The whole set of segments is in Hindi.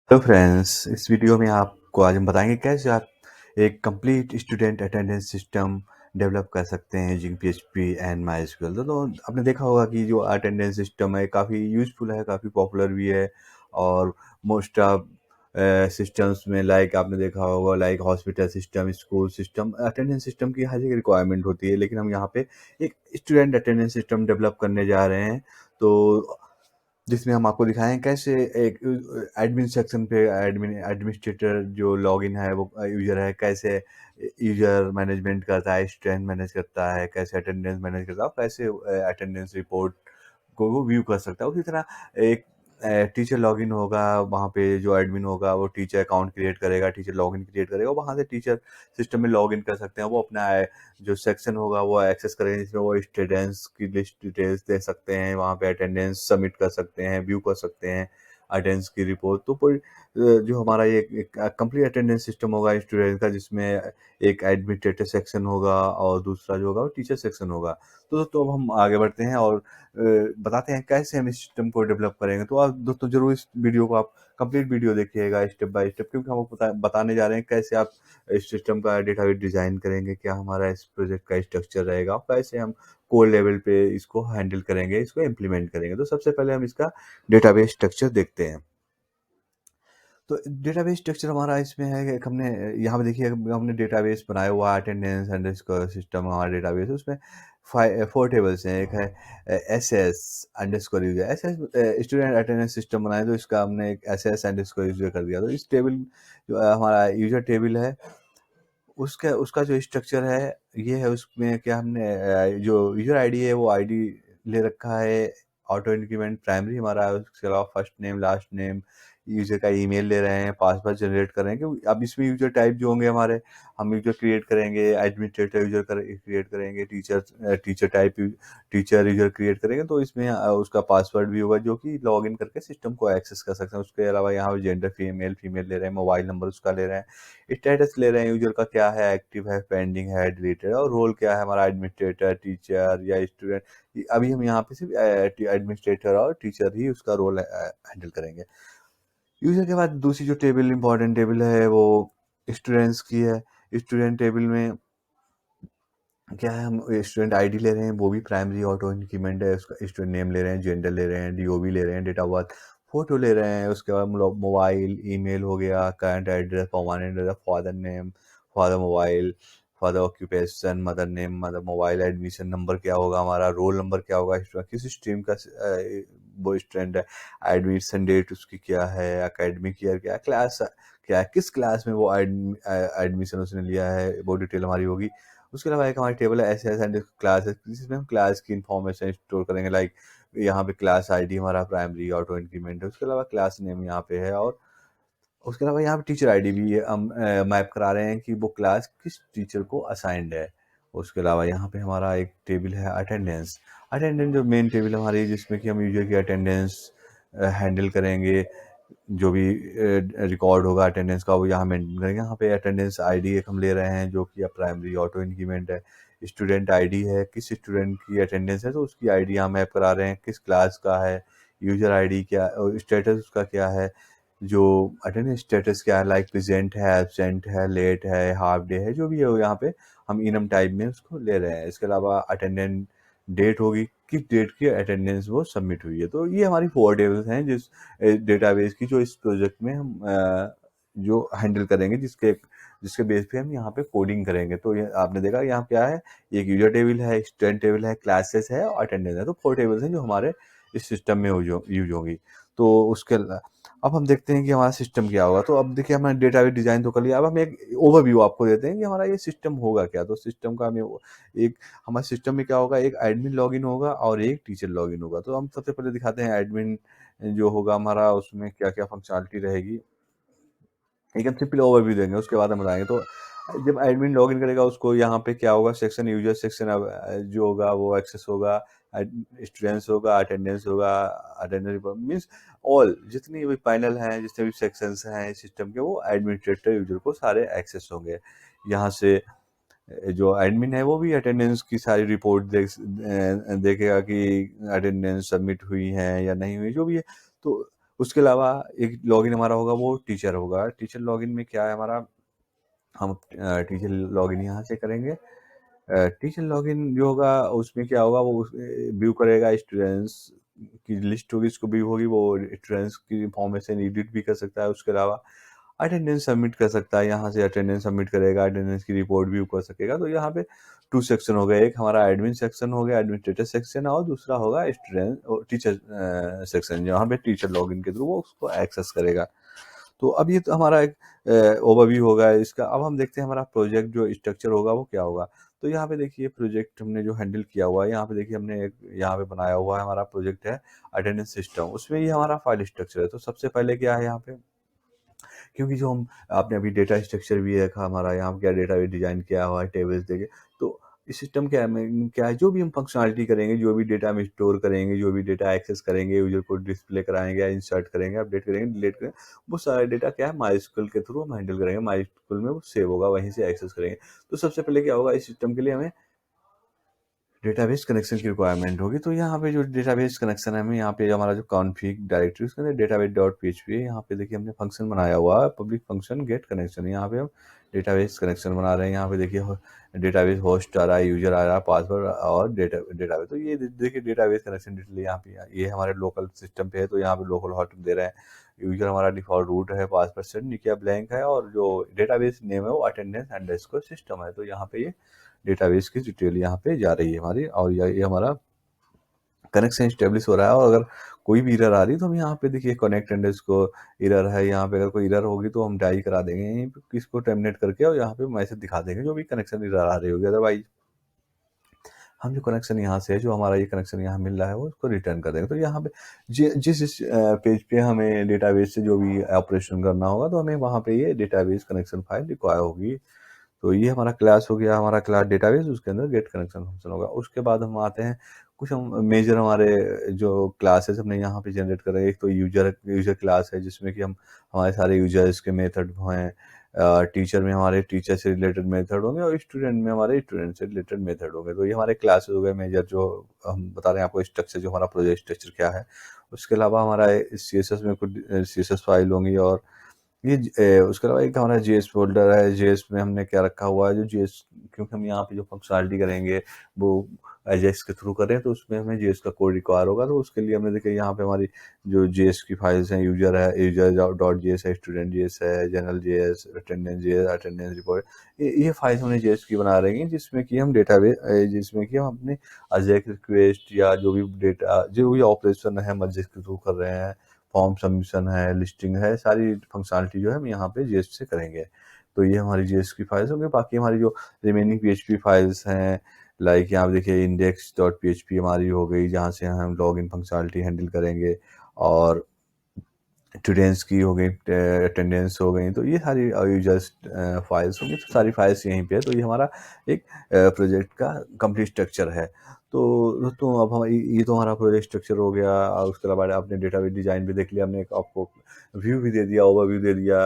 हेलो फ्रेंड्स, इस वीडियो में आपको आज हम बताएंगे कैसे आप एक complete student attendance system develop कर सकते हैं यूजिंग पीएचपी एंड माइस्क्ल। तो आपने देखा होगा कि जो अटेंडेंस सिस्टम है काफ़ी यूज़फुल है, काफ़ी पॉपुलर भी है। और मोस्ट ऑफ सिस्टम्स में लाइक आपने देखा होगा like hospital system, school system, attendance system की हर जगह रिक्वायरमेंट होती है। लेकिन हम यहाँ पे एक स्टूडेंट अटेंडेंस सिस्टम डेवलप करने जा रहे हैं। तो जिसमें हम आपको दिखाएँ कैसे एक एडमिन सेक्शन पे एडमिनिस्ट्रेटर जो लॉगिन है वो यूज़र है, कैसे यूज़र मैनेजमेंट करता है, स्टूडेंट मैनेज करता है, कैसे अटेंडेंस मैनेज करता है और कैसे अटेंडेंस रिपोर्ट को वो व्यू कर सकता है। उसी तरह एक टीचर लॉगिन होगा, वहाँ पे जो एडमिन होगा वो टीचर अकाउंट क्रिएट करेगा, टीचर लॉगिन क्रिएट करेगा, वहाँ से टीचर सिस्टम में लॉगिन कर सकते हैं। वो अपना जो सेक्शन होगा वो एक्सेस करेंगे, जिसमें वो स्टूडेंट्स की लिस्ट डिटेल्स दे सकते हैं, वहाँ पे अटेंडेंस सबमिट कर सकते हैं, व्यू कर सकते हैं अटेंडेंस की रिपोर्ट। तो कोई जो हमारा ये एक कंप्लीट अटेंडेंस सिस्टम होगा स्टूडेंट का, जिसमें एक एडमिनिस्ट्रेटर सेक्शन होगा और दूसरा जो होगा वो टीचर सेक्शन होगा। तो दोस्तों अब हम आगे बढ़ते हैं और बताते हैं कैसे हम इस सिस्टम को डेवलप करेंगे। तो आप दोस्तों ज़रूर इस वीडियो को आप कंप्लीट वीडियो देखिएगा स्टेप बाय स्टेप, क्योंकि हम आपको बताने जा रहे हैं कैसे आप इस सिस्टम का डेटाबेस डिज़ाइन करेंगे, क्या हमारा इस प्रोजेक्ट का स्ट्रक्चर रहेगा और कैसे हम कोड लेवल पे इसको हैंडल करेंगे, इसको इम्प्लीमेंट करेंगे। तो सबसे पहले हम इसका डेटाबेस स्ट्रक्चर देखते हैं। तो डेटाबेस स्ट्रक्चर हमारा इसमें है कि हमने यहाँ पे देखिए हमने डेटाबेस बनाया हुआ है, अटेंडेंस अंडरस्कोर सिस्टम हमारा डेटाबेस है। उसमें 4 टेबल्स हैं। एक है S S underscore user, S S student attendance system बनाया, तो इसका हमने एक एस एस अंडरस्कोर यूजर कर दिया। तो इस टेबल जो हमारा यूजर टेबल है, उसका उसका जो स्ट्रक्चर है ये है। उसमें क्या हमने जो यूजर आईडी है वो आईडी ले रखा है, ऑटो इंक्रीमेंट प्राइमरी हमारा है, उसके अलावा first name last name, user का ईमेल ले रहे हैं, पासवर्ड जनरेट कर रहे हैं। क्योंकि अब इसमें यूजर टाइप जो होंगे हमारे, हम यूजर क्रिएट करेंगे, एडमिनिस्ट्रेटर यूजर क्रिएट करेंगे, teacher type teacher user create करेंगे। तो इसमें उसका पासवर्ड भी होगा जो कि लॉग इन करके सिस्टम को एक्सेस कर सकते हैं। उसके अलावा यहाँ पे जेंडर फीमेल ले रहे हैं, मोबाइल नंबर उसका ले रहे हैं, स्टेटस ले रहे हैं यूजर का क्या है, एक्टिव है, पेंडिंग है, डिलीटेड है, और रोल क्या है हमारा, एडमिनिस्ट्रेटर, टीचर या स्टूडेंट। अभी हम यहाँ पे सिर्फ एडमिनिस्ट्रेटर और टीचर ही उसका रोल हैंडल करेंगे। यूजर के बाद दूसरी जो टेबल इंपॉर्टेंट टेबल है वो स्टूडेंट्स की है। स्टूडेंट टेबल में क्या है, हम स्टूडेंट आईडी ले रहे हैं, वो भी प्राइमरी ऑटो इंक्रीमेंट है। उसका स्टूडेंट नेम ले रहे हैं, जेंडर ले रहे हैं, डीओबी ले रहे हैं, डेट ऑफ बर्थ, फोटो ले रहे हैं। उसके बाद मोबाइल ईमेल हो गया, current address, permanent address, father name, father mobile, father occupation, mother name, mother mobile, admission number क्या होगा हमारा, रोल नंबर क्या होगा, किस स्ट्रीम का वो स्टूडेंट है, एडमिशन डेट उसकी क्या है, एकेडमिक ईयर क्या है, क्लास क्या है, किस क्लास में वो एडमिशन उसने लिया है, वो डिटेल हमारी होगी। उसके अलावा एक हमारी टेबल है एस एस एंड क्लास, जिसमें हम क्लास की इंफॉर्मेशन स्टोर करेंगे। लाइक यहाँ पे क्लास आईडी हमारा प्राइमरी ऑटो इंक्रीमेंट है, उसके अलावा क्लास नेम यहाँ पे है, और उसके अलावा यहाँ पे टीचर आईडी भी हम मैप करा रहे हैं कि वो क्लास किस टीचर को असाइंड है। उसके अलावा यहाँ पे हमारा एक टेबल है अटेंडेंस। अटेंडेंस जो मेन टेबल हमारी है, जिसमें कि हम यूजर की अटेंडेंस हैंडल करेंगे। जो भी रिकॉर्ड होगा अटेंडेंस का वो यहाँ मेंटेन करेंगे। यहाँ पे अटेंडेंस आईडी एक हम ले रहे हैं जो कि अब प्राइमरी ऑटो इंक्रीमेंट है। स्टूडेंट आईडी है, किस स्टूडेंट की अटेंडेंस है तो उसकी आईडी यहाँ मैप करा रहे हैं, किस क्लास का है, यूजर आईडी क्या, स्टेटस उसका क्या है, जो अटेंडेंस स्टेटस क्या है, लाइक प्रेजेंट है, एब्सेंट है, लेट है, हाफ डे है, जो भी है वो यहाँ पे हम इनम टाइप में उसको ले रहे हैं। इसके अलावा अटेंडेंट डेट होगी, किस डेट की अटेंडेंस वो सबमिट हुई है। तो ये हमारी 4 टेबल्स हैं जिस डेटाबेस की, जो इस प्रोजेक्ट में हम जो हैंडल करेंगे, जिसके जिसके बेस पे हम यहाँ पे कोडिंग करेंगे। तो ये आपने देखा यहाँ क्या है, एक यूजर टेबल है, एक स्टूडेंट टेबल है, क्लासेस है और अटेंडेंस है। तो 4 टेबल्स हैं जो हमारे इस सिस्टम में यूज होंगी। तो उसके अब हम देखते हैं कि हमारा सिस्टम क्या होगा। तो अब देखिए हमने डेटाबेस डिजाइन तो कर लिया, अब हम एक ओवरव्यू आपको देते हैं कि हमारा ये सिस्टम होगा क्या। तो सिस्टम का हमें एक हमारे सिस्टम में क्या होगा, एक एडमिन लॉगिन होगा और एक टीचर लॉगिन होगा। तो हम सबसे पहले दिखाते हैं एडमिन जो होगा हमारा, उसमें क्या क्या फंक्शनलिटी रहेगी। एक हम सिंपल ओवरव्यू देंगे, उसके बाद हम बताएंगे। तो जब एडमिन लॉगिन करेगा उसको यहाँ पे क्या होगा, सेक्शन यूजर सेक्शन जो होगा वो एक्सेस होगा, स्टूडेंट्स होगा, अटेंडेंस होगा, अटेंडेंस मीन्स ऑल जितनी भी पैनल हैं, जितने भी सेक्शंस हैं सिस्टम के, वो एडमिनिस्ट्रेटर यूजर को सारे एक्सेस होंगे। यहाँ से जो एडमिन है वो भी अटेंडेंस की सारी रिपोर्ट देखेगा कि अटेंडेंस सबमिट हुई है या नहीं हुई, जो भी है। तो उसके अलावा एक लॉगिन हमारा होगा वो टीचर होगा। टीचर लॉगिन में क्या है हमारा, हम टीचर लॉगिन यहाँ से करेंगे। टीचर लॉगिन जो होगा उसमें क्या होगा, वो व्यू करेगा स्टूडेंट्स की लिस्ट होगी, इसको व्यू होगी, वो स्टूडेंट्स की इंफॉर्मेशन एडिट भी कर सकता है। उसके अलावा अटेंडेंस सबमिट कर सकता है, यहाँ से अटेंडेंस सबमिट करेगा, अटेंडेंस की रिपोर्ट व्यू कर सकेगा। तो यहाँ पे 2 सेक्शन हो गए, एक हमारा एडमिन सेक्शन हो गया, एडमिनिस्ट्रेटर सेक्शन, और दूसरा होगा स्टूडेंट टीचर सेक्शन, जहाँ पे टीचर लॉगिन के थ्रू वो उसको एक्सेस करेगा। तो अब ये तो हमारा एक ओवरव्यू होगा इसका। अब हम देखते हैं हमारा प्रोजेक्ट जो स्ट्रक्चर होगा वो क्या होगा। तो यहाँ पे देखिए प्रोजेक्ट हमने जो हैंडल किया हुआ है, यहाँ पे देखिए हमने एक यहाँ पे बनाया हुआ है, हमारा प्रोजेक्ट है अटेंडेंस सिस्टम, उसमें ये हमारा फाइल स्ट्रक्चर है। तो सबसे पहले क्या है यहाँ पे, क्योंकि जो हम आपने अभी डेटा स्ट्रक्चर भी देखा हमारा, यहाँ पे क्या डेटा डिजाइन किया हुआ है, टेबल्स देखे। तो इस सिस्टम क्या है, जो भी हम फंक्शनलिटी करेंगे, जो भी डेटा हम स्टोर करेंगे, जो भी डेटा एक्सेस करेंगे, यूजर को डिस्प्ले कराएंगे या इंसर्ट करेंगे, अपडेट करेंगे, डिलीट करेंगे, वो सारा डेटा क्या है माइस्क्यूएल के थ्रू हम हैंडल करेंगे। माइस्क्यूएल में वो सेव होगा, वहीं से एक्सेस करेंगे। तो सबसे पहले क्या होगा, इस सिस्टम के लिए हमें डेटाबेस कनेक्शन की रिक्वायरमेंट होगी। तो यहाँ पे जो डेटाबेस कनेक्शन है, हमें यहाँ पे हमारा जो कॉन्फ़िग डायरेक्टरी उसके अंदर डेटाबेस डॉट पीएचपी है। यहाँ पे देखिए हमने फंक्शन बनाया हुआ है, पब्लिक फंक्शन गेट कनेक्शन। यहाँ पे हम डेटाबेस कनेक्शन बना रहे हैं। यहाँ पे देखिए डेटाबेस होस्ट आ रहा है, यूजर आ रहा है, पासवर्ड और डेटाबेस। तो ये देखिए डेटाबेस कनेक्शन डिटेल यहाँ पे, ये हमारे लोकल सिस्टम पे है, तो यहाँ पे लोकल होस्ट दे रहे हैं। यूजर हमारा डिफॉल्ट रूट है, पासवर्ड सेट नहीं किया, ब्लैंक है, और जो डेटाबेस नेम है वो अटेंडेंस अंडरस्कोर सिस्टम है। तो यहाँ पे ये डेटाबेस की डिटेल यहाँ पे जा रही है हमारी, और ये हमारा कनेक्शन स्टेब्लिश हो रहा है। और अगर कोई भी एरर आ रही है तो हम यहाँ पे देखिए कनेक्ट अंडरस्कोर एरर है, यहाँ पे अगर कोई एरर होगी तो हम डाई करा देंगे यहीं पे, किसको टर्मिनेट करके, और यहाँ पे मैसेज दिखा देंगे जो भी कनेक्शन एरर आ रही होगी। अदरवाइज हम जो कनेक्शन यहाँ से है, जो हमारा ये कनेक्शन यहाँ मिल रहा है, वो उसको रिटर्न कर देंगे। तो यहाँ पे जिस पेज पे हमें डेटाबेस से जो भी ऑपरेशन करना होगा, तो हमें वहाँ पे ये डेटाबेस कनेक्शन फाइल रिक्वायर होगी। तो ये हमारा क्लास हो गया, हमारा क्लास डेटाबेस, उसके अंदर गेट कनेक्शन फंक्शन होगा। उसके बाद हम आते हैं कुछ हम मेजर हमारे जो क्लासेस हमने यहाँ पे जनरेट कर रहे हैं। एक तो यूजर क्लास है, जिसमें कि हम हमारे सारे यूजर्स के मेथड हैं। टीचर में हमारे टीचर से रिलेटेड मेथड होंगे, और स्टूडेंट में हमारे स्टूडेंट से रिलेटेड मेथड होंगे। तो ये हमारे क्लासेस हो गए मेजर, जो हम बता रहे हैं आपको स्ट्रक्चर, जो हमारा प्रोजेक्ट स्ट्रक्चर क्या है। उसके अलावा हमारा CSS में कुछ CSS फाइल होंगी, और ये उसके अलावा एक हमारा जेएस फोल्डर है। जेएस में हमने क्या रखा हुआ है, जो जेएस, क्योंकि हम यहाँ पे जो फंक्शनलिटी करेंगे वो एजेक्स के थ्रू करें, तो उसमें हमें जेएस का कोड रिक्वायर होगा। तो उसके लिए हमने देखिए यहाँ पे हमारी जो जेएस की फाइल्स हैं, यूजर डॉट जेएस है, स्टूडेंट जेएस है, जनरल जेएस, अटेंडेंस रिपोर्ट, ये फाइल्स हमने जेएस की बना रही हैं, जिसमें कि हम डेटाबेस, जिसमें कि हम अपने अजेक रिक्वेस्ट या जो भी डेटा, जो भी ऑपरेशन है हम अजेक्स के थ्रू कर रहे हैं, फॉर्म सबमिशन है, लिस्टिंग है, सारी फंक्शनलिटी जो है हम यहाँ पे जेएस से करेंगे। तो ये हमारी जेएस की फाइल्स होंगी। बाकी हमारी जो रिमेनिंग पीएचपी फाइल्स हैं, लाइक यहाँ पे देखिए इंडेक्स डॉट पीएचपी हमारी हो गई, जहाँ से हम लॉगिन फंक्शनलिटी हैंडल करेंगे, और स्टूडेंट्स की हो गई, अटेंडेंस हो गई। तो ये सारी यूजर्स फाइल्स होंगी। तो सारी फाइल्स यहीं पे है। तो ये हमारा एक प्रोजेक्ट का कंप्लीट स्ट्रक्चर है। तो अब हम ये तो हमारा प्रोजेक्ट स्ट्रक्चर हो गया। और उसके अलावा आपने डेटाबेस डिजाइन भी देख लिया, हमने एक आपको व्यू भी दे दिया, ओवरव्यू दे दिया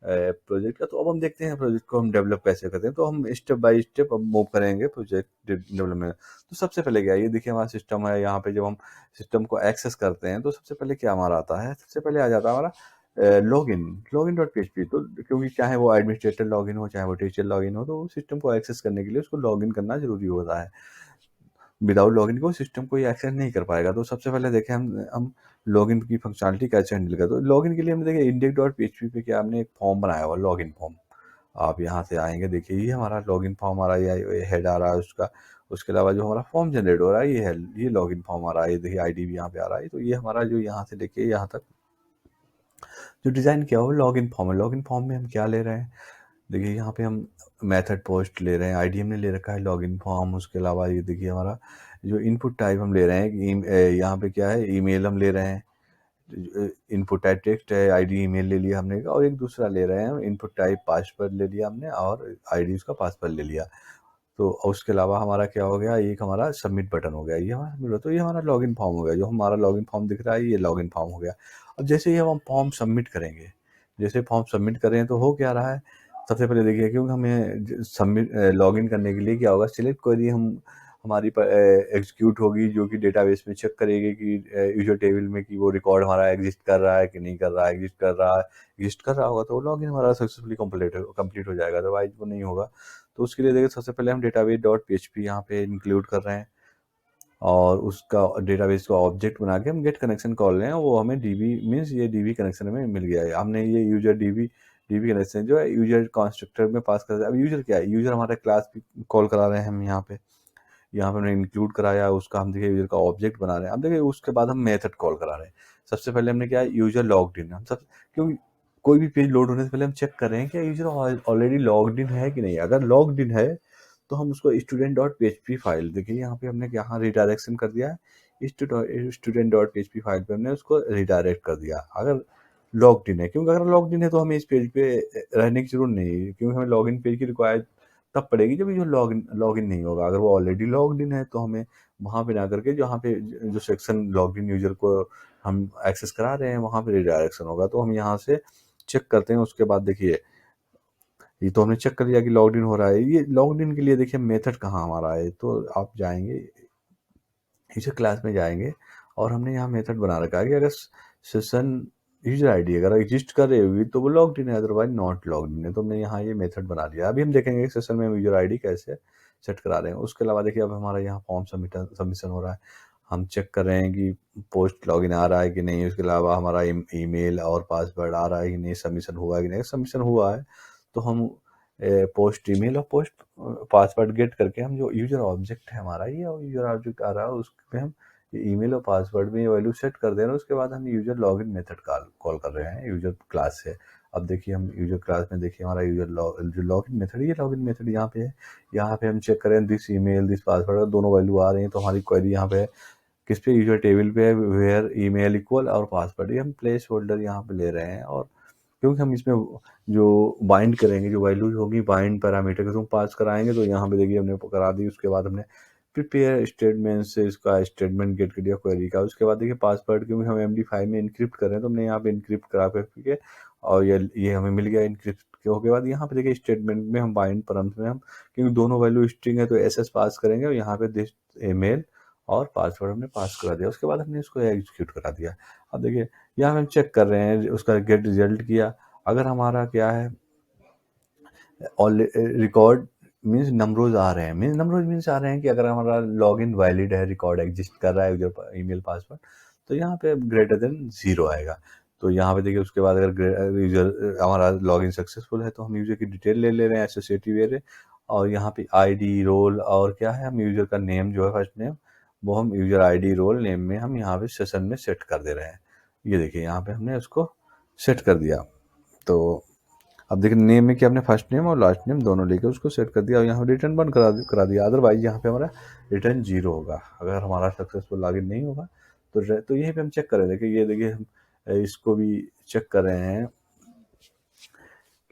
प्रोजेक्ट का। तो अब हम देखते हैं प्रोजेक्ट को हम डेवलप कैसे करते हैं। तो हम स्टेप बाय स्टेप अब मूव करेंगे प्रोजेक्ट डेवलपमेंट। तो सबसे पहले क्या है, ये देखिए हमारा सिस्टम है। यहाँ पे जब हम सिस्टम को एक्सेस करते हैं, तो सबसे पहले क्या हमारा आता है, सबसे पहले आ जाता है हमारा लॉगिन डॉट पीएचपी। तो क्योंकि चाहे वो एडमिनिस्ट्रेटर लॉगिन हो, चाहे वो टीचर लॉगिन हो, तो सिस्टम को एक्सेस करने के लिए उसको लॉगिन करना जरूरी होता है। विदाउट लॉगिन को सिस्टम कोई एक्सेस नहीं कर पाएगा। तो सबसे पहले देखें हम लॉगिन की फंक्शनलिटी कैसे हैंडल करते हैं। तो लॉगिन के लिए हमने देखिए इंडेक्स डॉट पीएचपी पे क्या हमने एक फॉर्म बनाया हुआ, लॉगिन फॉर्म। आप यहाँ से आएंगे, देखिए ये हमारा लॉगिन फॉर्म आ रहा है, ये हेड आ रहा है उसका। उसके अलावा जो हमारा फॉर्म जनरेट हो रहा है, ये है, ये लॉगिन फॉर्म आ रहा है। ये देखिए आईडी भी यहाँ पे आ रहा है। तो ये हमारा जो यहाँ से देखिए यहाँ तक जो डिज़ाइन किया हुआ लॉगिन फॉर्म है। लॉगिन फॉर्म में हम क्या ले रहे हैं, देखिए यहाँ पे हम मेथड पोस्ट ले रहे हैं, आईडी हमने ले रखा है, लॉगिन फॉर्म। उसके अलावा ये देखिए हमारा जो इनपुट टाइप हम ले रहे हैं, यहाँ पे क्या है, ईमेल हम ले रहे हैं। इनपुट टाइप टेक्स्ट है, आईडी ईमेल ले लिया हमने, और एक दूसरा ले रहे हैं इनपुट टाइप पासवर्ड ले लिया हमने, और आईडी उसका पासवर्ड ले लिया। तो उसके अलावा हमारा क्या हो गया, एक हमारा सबमिट बटन हो गया, ये हमारा सबमिट। तो ये हमारा लॉगिन फॉर्म हो गया। जो हमारा लॉगिन फॉर्म दिख रहा है, ये लॉगिन फॉर्म हो गया। अब जैसे ही हम फॉर्म सबमिट करेंगे, जैसे फॉर्म सबमिट करें, तो हो क्या रहा है, सबसे पहले देखिए, क्योंकि हमें सबमिट लॉगिन करने के लिए क्या होगा, सिलेक्ट क्वेरी हम हमारी एग्जीक्यूट होगी, जो कि डेटाबेस में चेक करेगी कि यूजर टेबल में कि वो रिकॉर्ड हमारा एग्जिस्ट कर रहा है कि नहीं कर रहा है। एग्जिस्ट कर रहा होगा तो लॉगिन हमारा सक्सेसफुली कंप्लीट हो जाएगा, अदरवाइज वो नहीं होगा। तो उसके लिए देखिए सबसे पहले हम डेटाबेस डॉट php यहाँ पे इंक्लूड कर रहे हैं, और उसका डेटाबेस का ऑब्जेक्ट बना के हम गेट कनेक्शन कॉल रहे हैं। वो हमें डीबी मीन्स ये डीबी कनेक्शन हमें मिल गया है। हमने ये यूजर डीबी कनेक्शन जो है यूजर कंस्ट्रक्टर में पास कर दिया। अब यूजर क्या है, यूजर हमारा क्लास कॉल करा रहे हैं हम यहाँ पे हमने इंक्लूड कराया उसका, हम देखिए यूजर का ऑब्जेक्ट बना रहे हैं। अब देखिए उसके बाद हम मेथड कॉल करा रहे हैं। सबसे पहले हमने क्या है, यूजर लॉग्ड इन। हम सब क्योंकि कोई भी पेज लोड होने से पहले हम चेक कर रहे हैं कि यूजर ऑलरेडी लॉग्ड इन है कि नहीं। अगर लॉग्ड इन है तो हम उसको स्टूडेंट डॉट php फाइल, देखिए यहाँ पे हमने यहाँ रिडायरेक्शन कर दिया है, स्टूडेंट डॉट php फाइल पे हमने उसको रिडायरेक्ट कर दिया। अगर लॉग्ड इन है, क्योंकि अगर लॉग्ड इन है तो हमें इस पेज पे रहने की जरूरत नहीं है, क्योंकि हमें लॉगिन पेज की रिक्वायर्ड तब पड़ेगी जब ये लॉगिन नहीं होगा। अगर वो ऑलरेडी लॉग्ड इन है तो हमें वहाँ पे ना करके जहाँ पे जो सेक्शन लॉगिन यूजर को हम एक्सेस करा रहे हैं वहाँ पे रिडायरेक्शन होगा। तो हम यहाँ से चेक करते हैं। उसके बाद देखिए ये तो हमने चेक कर लिया कि लॉग्ड इन हो रहा है। ये लॉग्ड इन के लिए देखिए मेथड कहाँ हमारा है, तो आप जाएंगे यूजर क्लास में जाएंगे और हमने यहाँ मेथड बना रखा है कि अगर सेशन यूजर आईडी अगर एग्जिस्ट कर रही होगी तो वो लॉग्ड इन है, अदरवाइज नॉट लॉग्ड इन है। तो हमने यहाँ ये मेथड बना लिया। अभी हम देखेंगे कि सेशन में यूजर आईडी कैसे सेट करा रहे हैं। उसके अलावा देखिए अब हमारा यहाँ फॉर्म सबमिशन हो रहा है। हम चेक कर रहे हैं कि पोस्ट लॉगिन आ रहा है कि नहीं। उसके अलावा हमारा ईमेल और पासवर्ड आ रहा है कि नहीं, सबमिशन हुआ है कि नहीं। सबमिशन हुआ है तो हम पोस्ट ईमेल और पोस्ट पासवर्ड गेट करके हम जो यूजर ऑब्जेक्ट है हमारा, ये यूजर ऑब्जेक्ट आ रहा है उसमें हम ईमेल और पासवर्ड में ये वैल्यू सेट कर दे रहे हैं। उसके बाद हम यूजर लॉगिन मेथड कॉल कर रहे हैं यूजर क्लास से। अब देखिए हम यूजर क्लास में देखिए हमारा जो लॉगिन मेथड, ये लॉगिन मेथड यहाँ पे है। यहाँ पे हम चेक करें दिस ईमेल दिस पासवर्ड दोनों वैल्यू आ रही हैं तो हमारी क्वेरी यहाँ पे है किस पे, यूजर टेबल पे है, वेयर ईमेल इक्वल और पासवर्ड। ये हम प्लेस होल्डर यहाँ पे ले रहे हैं। और क्योंकि हम इसमें जो बाइंड करेंगे, जो वैल्यूज होगी बाइंड पैरामीटर के तुम पास कराएंगे, तो यहाँ पे देखिए हमने करा दी। उसके बाद हमने प्रिपेयर स्टेटमेंट से इसका स्टेटमेंट गेट कर दिया क्वेरी का। उसके बाद देखिए पासवर्ड, क्योंकि हम MD5 में इनक्रिप्ट कर रहे हैं तो हमने यहाँ पे इनक्रिप्ट करा करके और ये हमें मिल गया इनक्रिप्ट के बाद। यहाँ पे देखिए स्टेटमेंट में हम बाइंड परम्स में हम, क्योंकि दोनों वैल्यू स्ट्रिंग है तो SS पास करेंगे और यहाँ पे दिस ईमेल और पासवर्ड हमने पास करा दिया। उसके बाद हमने इसको एग्जीक्यूट करा दिया। अब देखिए यहाँ हम चेक कर रहे हैं उसका गेट रिजल्ट किया। अगर हमारा क्या है रिकॉर्ड मीन्स नंबरोज आ रहे हैं, नंबरोज मीन्स आ रहे हैं कि अगर हमारा लॉगिन वैलिड है, रिकॉर्ड एग्जिस्ट कर रहा है यूजर ईमेल पासवर्ड, तो यहाँ पे ग्रेटर देन 0 आएगा। तो यहाँ पे देखिए उसके बाद अगर यूजर हमारा लॉगिन सक्सेसफुल है तो हम यूजर की डिटेल ले रहे हैं एसोसिएटिव एरे। और यहाँ पे ID रोल और क्या है, हम यूजर का नेम जो है फर्स्ट नेम वो हम यूजर ID रोल नेम में हम यहाँ पे सेशन में सेट कर दे रहे हैं। ये देखिए यहाँ पे हमने उसको सेट कर दिया। तो अब देखिए नेम में कि हमने फर्स्ट नेम और लास्ट नेम दोनों लेके उसको सेट कर दिया और यहाँ रिटर्न बंद करा दिया। अदरवाइज यहाँ पे हमारा रिटर्न 0 होगा अगर हमारा सक्सेसफुल लॉगिन नहीं होगा। तो यहीं पे हम चेक कर रहे थे कि ये देखिए हम इसको भी चेक कर रहे हैं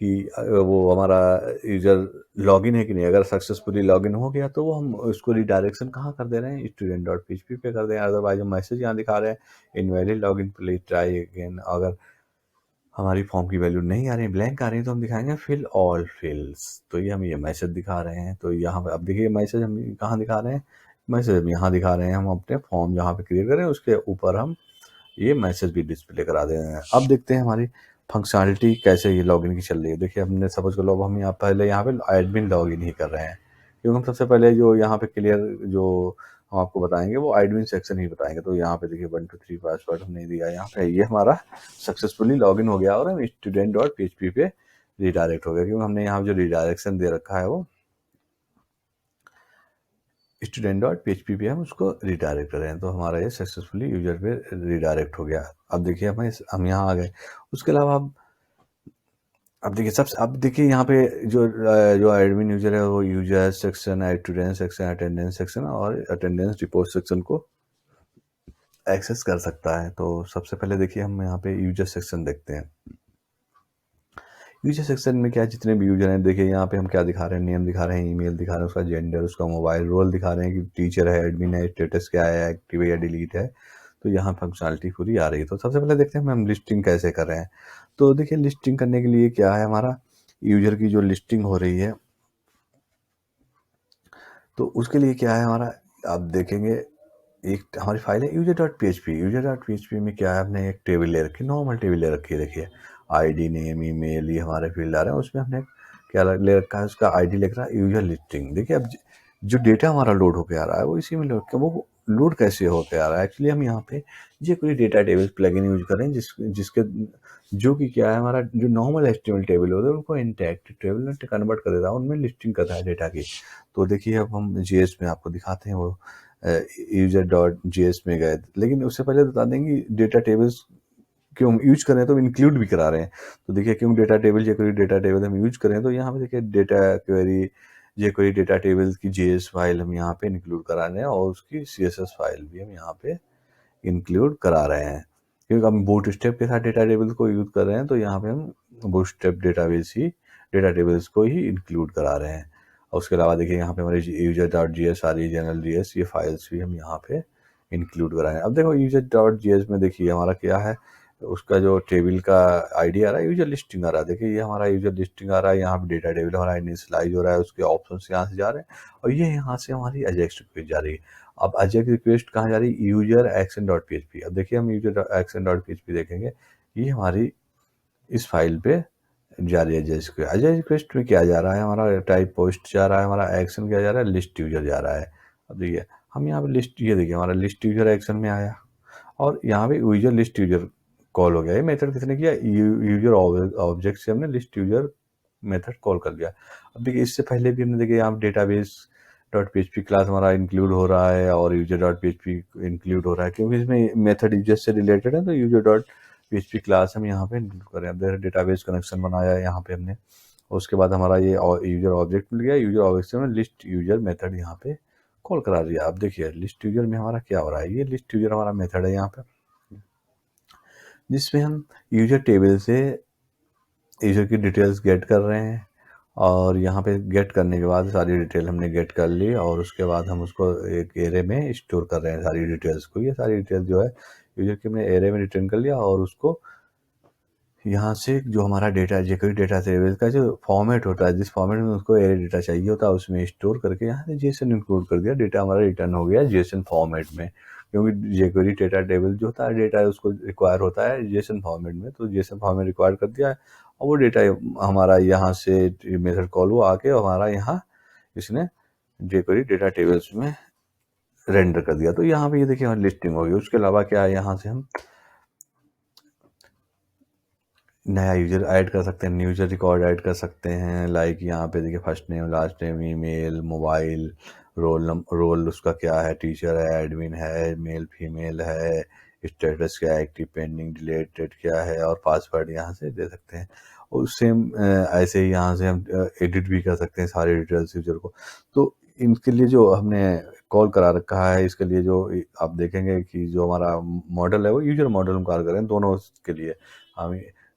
कि वो हमारा यूजर लॉगिन है कि नहीं। अगर सक्सेसफुली लॉगिन हो गया तो वो हम उसको रिडायरेक्शन कहाँ कर दे रहे हैं, स्टूडेंट डॉट php पे कर दे रहे हैं। अदरवाइज हम मैसेज यहाँ दिखा रहे हैं invalid login, please try again. अगर हमारी फॉर्म की वैल्यू नहीं आ रही, ब्लैंक आ रही है, तो हम दिखाएंगे फिल ऑल फिल्स। तो ये हम ये मैसेज दिखा रहे हैं। तो यहाँ पे अब देखिए मैसेज हम कहाँ दिखा रहे हैं, मैसेज हम यहाँ दिखा रहे हैं। हम अपने फॉर्म जहाँ पे क्रिएट करें उसके ऊपर हम ये मैसेज भी डिस्प्ले करा दे रहे हैं। अब देखते हैं हमारी फंक्शनलिटी कैसे ये लॉगिन की चल रही है। देखिए हमने सपोज कर लो हम यहाँ पहले यहाँ पे एडमिन लॉगिन ही कर रहे हैं, क्योंकि हम सबसे पहले जो यहाँ पे क्लियर जो हम आपको बताएंगे वो एडमिन सेक्शन ही बताएंगे। तो यहाँ पे देखिए 1 2 3 पासवर्ड हमने दिया यहाँ पे, ये हमारा सक्सेसफुली लॉगिन हो गया और हम स्टूडेंट डॉट php पे रिडायरेक्ट हो गया, क्योंकि हमने यहाँ जो रिडायरेक्शन दे रखा है वो स्टूडेंट डॉट php पे हम उसको रिडायरेक्ट कर रहे हैं। तो हमारा ये सक्सेसफुली यूजर पे रिडायरेक्ट हो गया। अब देखिए हम यहाँ आ गए। उसके अलावा अब देखिए अब देखिए यहाँ पे जो एडमिन यूजर है वो user section, student section, attendance section और अटेंडेंस रिपोर्ट सेक्शन को एक्सेस कर सकता है। तो सबसे पहले देखिए हम यहाँ पे यूजर सेक्शन देखते हैं। यूजर सेक्शन में क्या जितने भी यूजर हैं देखिए यहाँ पे हम क्या दिखा रहे हैं, नेम दिखा रहे हैं, ईमेल दिखा रहे हैं, उसका जेंडर, उसका मोबाइल, रोल दिखा रहे हैं कि टीचर है, एडमिन है, स्टेटस क्या है, एक्टिव है या डिलीट है। तो यहाँ फंक्शनलिटी पूरी आ रही है। तो सबसे पहले देखते हैं हम लिस्टिंग कैसे कर रहे हैं। तो देखिए लिस्टिंग करने के लिए क्या है, हमारा यूजर की जो लिस्टिंग हो रही है तो उसके लिए क्या है हमारा, आप देखेंगे एक हमारी फाइल है user dot P H P. User dot P H P में क्या है, हमने एक टेबल ले रखी, नॉर्मल टेबल ले रखी है। देखिए आईडी, नेम, ईमेल, ये हमारे फील्ड आ रहे हैं। उसमें हमने क्या ले रखा है, उसका आईडी लिख रहा है यूजर लिस्टिंग। देखिए अब जो डेटा हमारा लोड होकर आ रहा है वो इसी में लोड, वो लोड कैसे होकर आ रहा है, एक्चुअली हम यहाँ पे ये कोई डेटा टेबल प्लगइन यूज कर रहे हैं जिसके जो कि क्या है, हमारा जो नॉर्मल एचटीएमएल टेबल होता है उनको इंटैक्ट टेबल में कन्वर्ट कर देता है, उनमें लिस्टिंग करता है डेटा की। तो देखिए अब हम जीएस में आपको दिखाते हैं, वो यूजर डॉट जीएस में गए, लेकिन उससे पहले बता देंगे डेटा टेबल्स क्यों हम यूज कर रहे हैं, तो इंक्लूड भी करा रहे हैं। तो देखिए क्यों डेटा टेबल, ये कोई डेटा टेबल हम यूज करें, तो यहाँ पे देखिए डेटा क्वेरी, ये कोई डेटा टेबल की जेएस फाइल हम यहाँ पे इंक्लूड करा रहे हैं, और उसकी सीएसएस फाइल भी हम यहाँ पे इंक्लूड करा रहे हैं। क्योंकि हम बूटस्ट्रैप के साथ डेटा टेबल्स को यूज कर रहे हैं, तो यहाँ पे हम बूटस्ट्रैप डेटा टेबल्स को ही इंक्लूड करा रहे हैं। और उसके अलावा देखिए यहाँ पे हमारे यूजर डॉट जी एस आ रही है, जनरल जी एस, ये फाइल्स भी हम यहाँ पे इंक्लूड करा रहे हैं। अब देखो यूजर डॉट जी एस में देखिए हमारा क्या है, उसका जो टेबल का आईडी आ रहा है यूजर लिस्टिंग आ रहा है। देखिए ये हमारा यूजर लिस्टिंग आ रहा है, यहाँ पे डेटा टेबल हमारा इनिशियलाइज हो रहा है, उसके ऑप्शन यहाँ से जा रहे हैं, और ये यहाँ से हमारी अजेक्स रिक्वेस्ट जा रही है। अब अजेक्स रिक्वेस्ट कहाँ जा रही है, user action dot P H P. अब देखिए हम user action dot P H P देखेंगे, ये हमारी इस फाइल पे जा रही है अजेक्स रिक्वेस्ट। अजेक्स रिक्वेस्ट में क्या जा रहा है, हमारा टाइप पोस्ट जा रहा है, हमारा एक्शन क्या जा रहा है, लिस्ट यूजर जा रहा है। अब देखिए हम यहाँ पे लिस्ट, ये देखिए हमारा लिस्ट यूजर एक्शन में आया, और यहाँ पे यूजर लिस्ट यूजर कॉल हो गया। ये मेथड किसने किया, यूजर ऑब्जेक्ट से हमने लिस्ट यूजर मेथड कॉल कर दिया। अब देखिए इससे पहले भी हमने देखिए यहाँ database dot P H P class हमारा इंक्लूड हो रहा है, और user dot P H P include हो रहा है, क्योंकि इसमें मेथड यूजर से रिलेटेड है, तो user dot P H P class हम यहाँ पे इंक्लूड करें। अब डेटाबेस कनेक्शन बनाया है यहाँ पे हमने, उसके बाद हमारा ये यूजर ऑब्जेक्ट मिल गया, यूजर ऑब्जेक्ट से हमने लिस्ट यूजर मेथड यहाँ पे कॉल करा दिया। अब देखिए लिस्ट यूजर में हमारा क्या हो रहा है, ये लिस्ट यूजर हमारा मेथड है यहाँ पे, जिसमें हम यूजर टेबल से यूजर की डिटेल्स गेट कर रहे हैं, और यहाँ पे गेट करने के बाद सारी डिटेल हमने गेट कर ली, और उसके बाद हम उसको एक एरे में स्टोर कर रहे हैं सारी डिटेल्स को। ये सारी डिटेल जो है यूजर की हमने एरे में रिटर्न कर लिया, और उसको यहाँ से जो हमारा डेटा, जेक्वेरी डेटा टेबल का जो फॉर्मेट होता है, जिस फॉर्मेट में उसको एरे डेटा चाहिए होता है, उसमें स्टोर करके यहाँ से जेसन इंक्लूड कर दिया, डेटा हमारा रिटर्न हो गया जेसन फॉर्मेट में। क्योंकि जेक्वेरी डेटा टेबल जो होता है, डेटा है उसको रिक्वायर होता है जेसन फॉर्मेट में, तो जेसन फॉर्मेट रिक्वायर कर दिया है, और वो डेटा हमारा यहाँ से मेथड कॉल हुआ आके हमारा यहाँ इसने जेक्वेरी डेटा टेबल्स में रेंडर कर दिया। तो यहाँ पे ये देखिए हमारी लिस्टिंग होगी। उसके अलावा क्या है, यहाँ से हम नया यूजर ऐड कर सकते हैं, न्यू यूजर रिकॉर्ड ऐड कर सकते हैं। लाइक यहाँ पे देखिए first name, last name, email, mobile, role उसका क्या है, टीचर है, एडमिन है, मेल फीमेल है, स्टेटस क्या है, एक्टिव पेंडिंग डिलीटेड क्या है, और पासवर्ड यहाँ से दे सकते हैं। और सेम ऐसे ही यहाँ से हम एडिट भी कर सकते हैं सारे डिटेल्स यूजर को। तो इनके लिए जो हमने कॉल करा रखा है, इसके लिए जो आप देखेंगे कि जो हमारा मॉडल है वो यूजर मॉडल हम कॉल कर रहे हैं, दोनों के लिए हम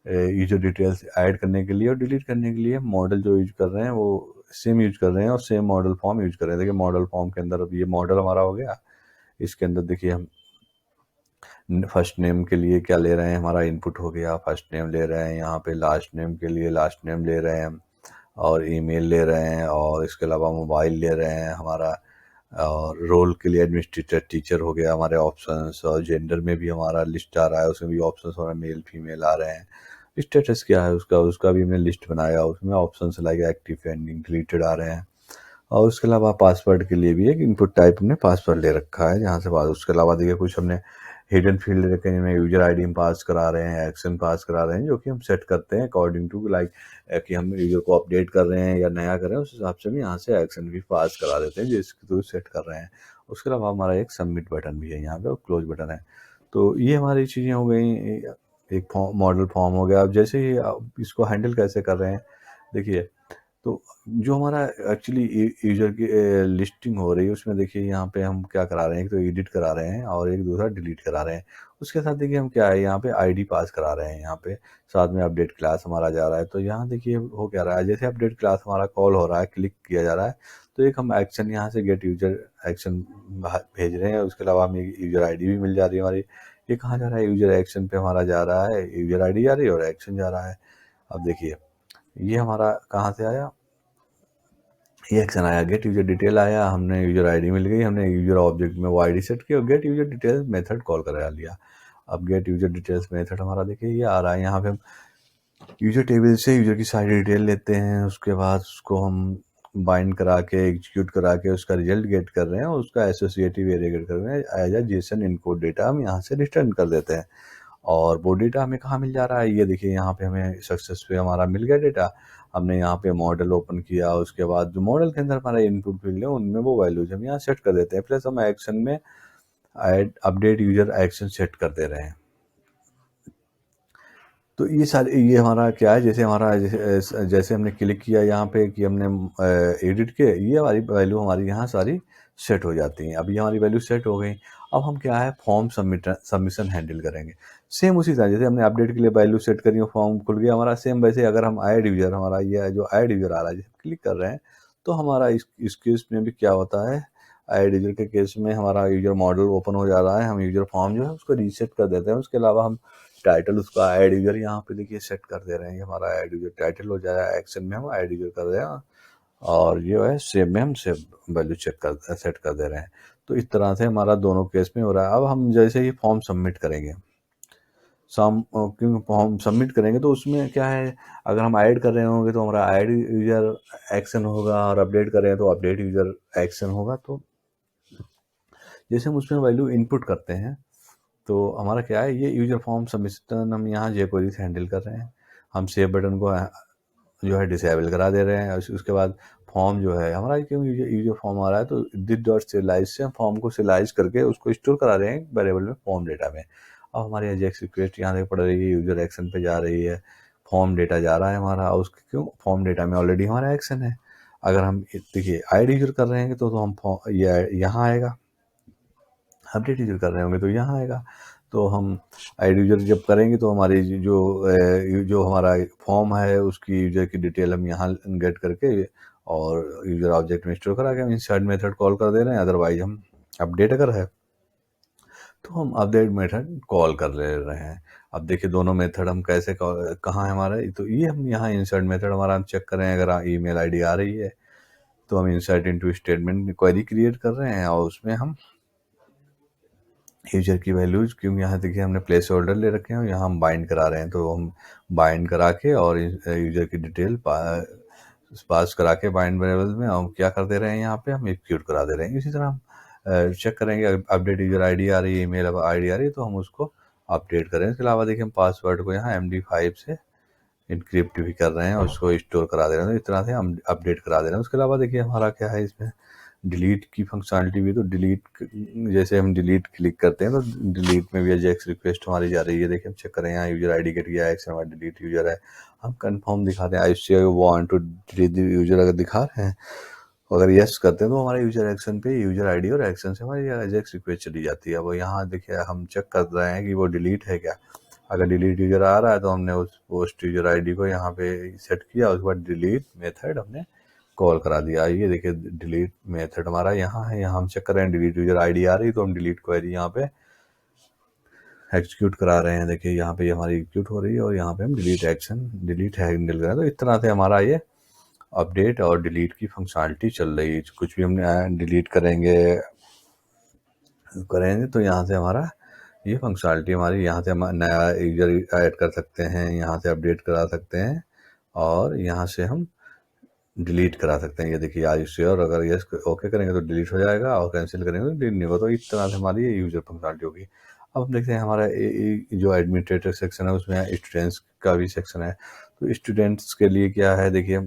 यूजर डिटेल्स ऐड करने के लिए और डिलीट करने के लिए मॉडल जो यूज कर रहे हैं वो सेम यूज कर रहे हैं, और सेम मॉडल फॉर्म यूज कर रहे हैं। देखिए मॉडल फॉर्म के अंदर अब ये मॉडल हमारा हो गया, इसके अंदर देखिए हम फर्स्ट नेम के लिए क्या ले रहे हैं, हमारा इनपुट हो गया, फर्स्ट नेम ले रहे हैं, यहाँ पे लास्ट नेम के लिए लास्ट नेम ले रहे हैं, और ईमेल ले रहे हैं, और इसके अलावा मोबाइल ले रहे हैं हमारा, और रोल के लिए एडमिनिस्ट्रेटर टीचर हो गया हमारे ऑप्शंस, और जेंडर में भी हमारा लिस्ट आ रहा है, उसमें भी ऑप्शंस हमारा मेल फीमेल आ रहे हैं। स्टेटस क्या है उसका, उसका भी हमने लिस्ट बनाया, उसमें options like active pending deleted आ रहे हैं। और उसके अलावा पासवर्ड के लिए भी एक इनपुट टाइप हमने पासवर्ड ले रखा है जहाँ से पास। उसके अलावा देखिए कुछ हमने हिडन फील्ड ले रखे हैं, जिनमें यूजर आईडी हम पास करा रहे हैं, एक्शन पास करा रहे हैं, जो कि हम सेट करते हैं अकॉर्डिंग टू लाइक कि हम यूजर को अपडेट कर रहे हैं या नया कर रहे हैं, उस हिसाब से हम यहाँ से एक्शन भी पास करा देते हैं जिसके थ्रू सेट कर रहे हैं। उसके अलावा हमारा एक सबमिट बटन भी है यहाँ पे, और क्लोज बटन है। तो ये हमारी चीज़ें हो गई, एक फॉर्म मॉडल फॉर्म हो गया। अब जैसे ही आप इसको हैंडल कैसे कर रहे हैं, देखिए तो जो हमारा एक्चुअली यूजर की लिस्टिंग हो रही है, उसमें देखिए यहाँ पे हम क्या करा रहे हैं, एक तो एडिट करा रहे हैं और एक दूसरा डिलीट करा रहे हैं। उसके साथ देखिए हम क्या है, यहाँ पे आईडी पास करा रहे हैं, यहाँ पे साथ में अपडेट क्लास हमारा जा रहा है। तो यहाँ देखिए हो क्या रहा है, जैसे अपडेट क्लास हमारा कॉल हो रहा है, क्लिक किया जा रहा है, तो एक हम एक्शन यहाँ से गेट यूजर एक्शन भेज रहे हैं। उसके अलावा हमें यूजर आई भी मिल जा रही है हमारी। ये कहाँ जा रहा है, यूजर एक्शन पे हमारा जा रहा है, यूजर आई जा रही है और एक्शन जा रहा है। अब देखिए ये हमारा कहाँ से आया, ये एक्शन आया, गेट यूजर डिटेल आया, हमने यूजर आईडी मिल गई, हमने यूजर ऑब्जेक्ट में वो आईडी सेट की और gate user details method call करा लिया। अब गेट यूजर डिटेल्स मेथड हमारा देखिए ये आ रहा है, यहाँ पे हम यूजर टेबल से यूजर की सारी डिटेल लेते हैं, उसके बाद उसको हम बाइंड करा के एग्जीक्यूट करा के उसका रिजल्ट गेट कर रहे हैं और उसका एसोसिएटिव एरे गेट कर रहे हैं as a JSON encode data हम यहाँ से रिटर्न कर देते हैं। और वो डेटा हमें कहाँ मिल जा रहा है, ये देखिए यहाँ पे हमें सक्सेस पे हमारा मिल गया डेटा। हमने यहाँ पे मॉडल ओपन किया, उसके बाद जो मॉडल के अंदर हमारा इनपुट फील्ड है उनमें वो वैल्यूज हम यहाँ सेट कर देते हैं, प्लस हम एक्शन में add update user action set कर दे रहे हैं। तो ये सारे ये हमारा क्या है, जैसे हमारा जैसे हमने क्लिक किया यहाँ पे कि हमने एडिट के, ये हमारी वैल्यू हमारी यहाँ सारी सेट हो जाती हैं। अब ये हमारी वैल्यू सेट हो गई। अब हम क्या है फॉर्म सबमिशन हैंडल करेंगे। सेम उसी तरह जैसे हमने अपडेट के लिए वैल्यू सेट करी, फॉर्म खुल गया हमारा, सेम वैसे अगर हम ऐड यूजर, हमारा ये जो ऐड यूजर आ रहा है जैसे क्लिक कर रहे हैं तो हमारा इस केस में भी क्या होता है, ऐड यूजर के केस में हमारा यूजर मॉडल ओपन हो जा रहा है, हम यूजर फॉर्म जो है उसको रीसेट कर देते हैं। उसके अलावा हम टाइटल उसका ऐड यूजर यहाँ पे देखिए सेट कर दे रहे हैं, ये हमारा ऐड यूजर टाइटल हो जाएगा, एक्शन में हम ऐड यूजर कर रहे हैं और ये है सेव में हम सेव वैल्यू सेट कर दे रहे हैं। तो इस तरह से हमारा दोनों केस में हो रहा है। अब हम जैसे ही फॉर्म सबमिट करेंगे, क्योंकि फॉर्म सबमिट करेंगे तो उसमें क्या है, अगर हम ऐड कर रहे होंगे तो हमारा ऐड यूजर एक्शन होगा और अपडेट कर रहे हैं तो अपडेट यूजर एक्शन होगा। तो जैसे हम उसमें वैल्यू इनपुट करते हैं तो हमारा क्या है, ये यूजर फॉर्म सबमिशन हम यहाँ jQuery से हैंडल कर रहे हैं। हम सेव बटन को जो है डिसेबल करा दे रहे हैं। उसके बाद फॉर्म जो है हमारा, क्यों यूजर फॉर्म आ रहा है तो दिस डॉट serialize से हम फॉर्म को serialize करके उसको स्टोर करा रहे हैं वेरिएबल में, फॉर्म डेटा में। अब हमारी एजेक्स रिक्वेस्ट यहाँ से पड़ रही है, यूजर एक्शन पे जा रही है, फॉर्म डेटा जा रहा है हमारा, उसके क्यों फॉर्म डेटा में ऑलरेडी हमारा एक्शन है। अगर हम देखिए ऐड यूजर कर रहे हैं तो हम ये यहाँ आएगा, अपडेट यूजर कर रहे होंगे तो यहाँ आएगा। तो हम ऐड यूजर जब करेंगे तो हमारी जो हमारा फॉर्म है उसकी यूजर की डिटेल हम यहाँ गेट करके और यूजर ऑब्जेक्ट में स्टोर करा के हम इंसर्ट मेथड कॉल कर दे रहे हैं। अदरवाइज हम अपडेट अगर है तो हम अपडेट मेथड कॉल कर ले रहे हैं। अब देखिए दोनों मेथड हम कैसे कहाँ है हमारा, तो ये हम यहाँ इंसर्ट मेथड हमारा हम चेक कर रहे हैं। अगर ईमेल आईडी आ रही है तो हम insert into statement query create कर रहे हैं और उसमें हम यूजर की वैल्यूज, क्योंकि यहाँ देखिए हमने प्लेस होल्डर ले रखे हैं और यहाँ हम बाइंड करा रहे हैं, तो हम बाइंड करा के और यूजर की डिटेल पास करा के बाइंड वेरिएबल में हम क्या कर दे रहे हैं, यहाँ पे हम एग्जीक्यूट करा दे रहे हैं। इसी तरह हम चेक करेंगे अपडेट यूजर आईडी आ रही है, ईमेल आईडी आ रही है तो हम उसको अपडेट करें। इसके अलावा देखिए हम पासवर्ड को यहाँ MD5 से इनक्रिप्ट भी कर रहे हैं और उसको स्टोर करा दे रहे हैं। तो इस तरह से हम अपडेट करा दे रहे हैं। उसके अलावा देखिए हमारा क्या है, इसमें डिलीट की फंक्शनलिटी भी, तो डिलीट जैसे हम डिलीट क्लिक करते हैं तो डिलीट में भी एजेक्स रिक्वेस्ट हमारी जा रही है। देखिए हम चेक करें यहाँ यूजर आईडी गेट किया, एक्शन हमारा डिलीट यूजर है, हम कंफर्म दिखाते हैं, I see want to delete user अगर दिखा रहे हैं, अगर यस करते हैं तो हमारे यूजर एक्शन पे यूजर आईडी और एक्शन से हमारी एजेक्स रिक्वेस्ट चली जाती है। वो यहाँ देखिए हम चेक कर रहे हैं कि वो डिलीट है क्या। अगर डिलीट यूजर आ रहा है तो हमने उस पोस्ट यूजर आईडी को यहाँ पे सेट किया, उसके बाद डिलीट मेथड हमने कॉल करा दिया। ये देखिए डिलीट मेथड हमारा यहाँ है, यहाँ हम चेक कर रहे हैं डिलीट यूजर आईडी आ रही तो हम डिलीट क्वेरी यहाँ पे एग्जीक्यूट करा रहे हैं। देखिए यहाँ पे हमारी एग्जीक्यूट हो रही है और यहाँ पे हम डिलीट हैंडल कर रहे हैं। तो इस तरह से हमारा ये अपडेट और डिलीट की फंक्शनलिटी चल रही है। कुछ भी हमने डिलीट करेंगे तो यहाँ से हमारा ये फंक्शनलिटी हमारी, यहाँ से हम नया यूजर ऐड कर सकते हैं, यहाँ से अपडेट करा सकते हैं और यहाँ से हम डिलीट करा सकते हैं। ये देखिए आर यू श्योर, अगर यस ओके करेंगे तो डिलीट हो जाएगा और कैंसिल करेंगे तो डिलीट नहीं होगा। तो इस तरह से हमारी ये यूजर फंक्शनलिटी होगी। अब हम देखते हैं हमारा जो एडमिनिस्ट्रेटर सेक्शन है उसमें स्टूडेंट्स का भी सेक्शन है। तो स्टूडेंट्स के लिए क्या है, देखिए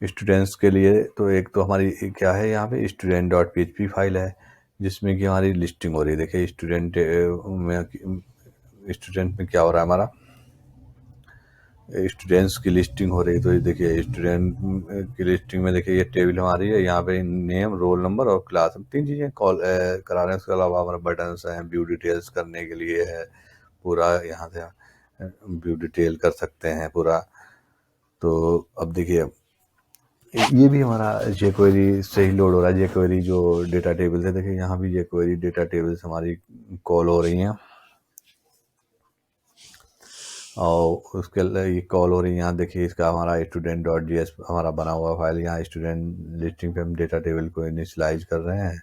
स्टूडेंट्स के लिए तो एक तो हमारी क्या है, यहाँ पे student.php फाइल है जिसमें कि हमारी लिस्टिंग हो रही है। देखिए स्टूडेंट में क्या हो रहा है, हमारा स्टूडेंट्स की लिस्टिंग हो रही है। तो ये देखिए स्टूडेंट की लिस्टिंग में देखिए ये टेबल हमारी है, यहाँ पे नेम, रोल नंबर और क्लास, हम 3 चीज़ें कॉल करा रहे हैं। उसके अलावा हमारे बटन्स हैं, व्यू डिटेल्स करने के लिए है पूरा, यहाँ से व्यू डिटेल कर सकते हैं पूरा। तो अब देखिए ये भी हमारा jQuery से ही लोड हो रहा है। jQuery जो डेटा टेबल है, देखिए यहाँ भी jQuery डेटा टेबल्स हमारी कॉल हो रही हैं। और उसके लिए ये कॉल हो रही है। यहाँ देखिए इसका हमारा स्टूडेंट डॉट जी एस हमारा बना हुआ फाइल, यहाँ स्टूडेंट लिस्टिंग पे हम डेटा टेबल को इनिशलाइज कर रहे हैं।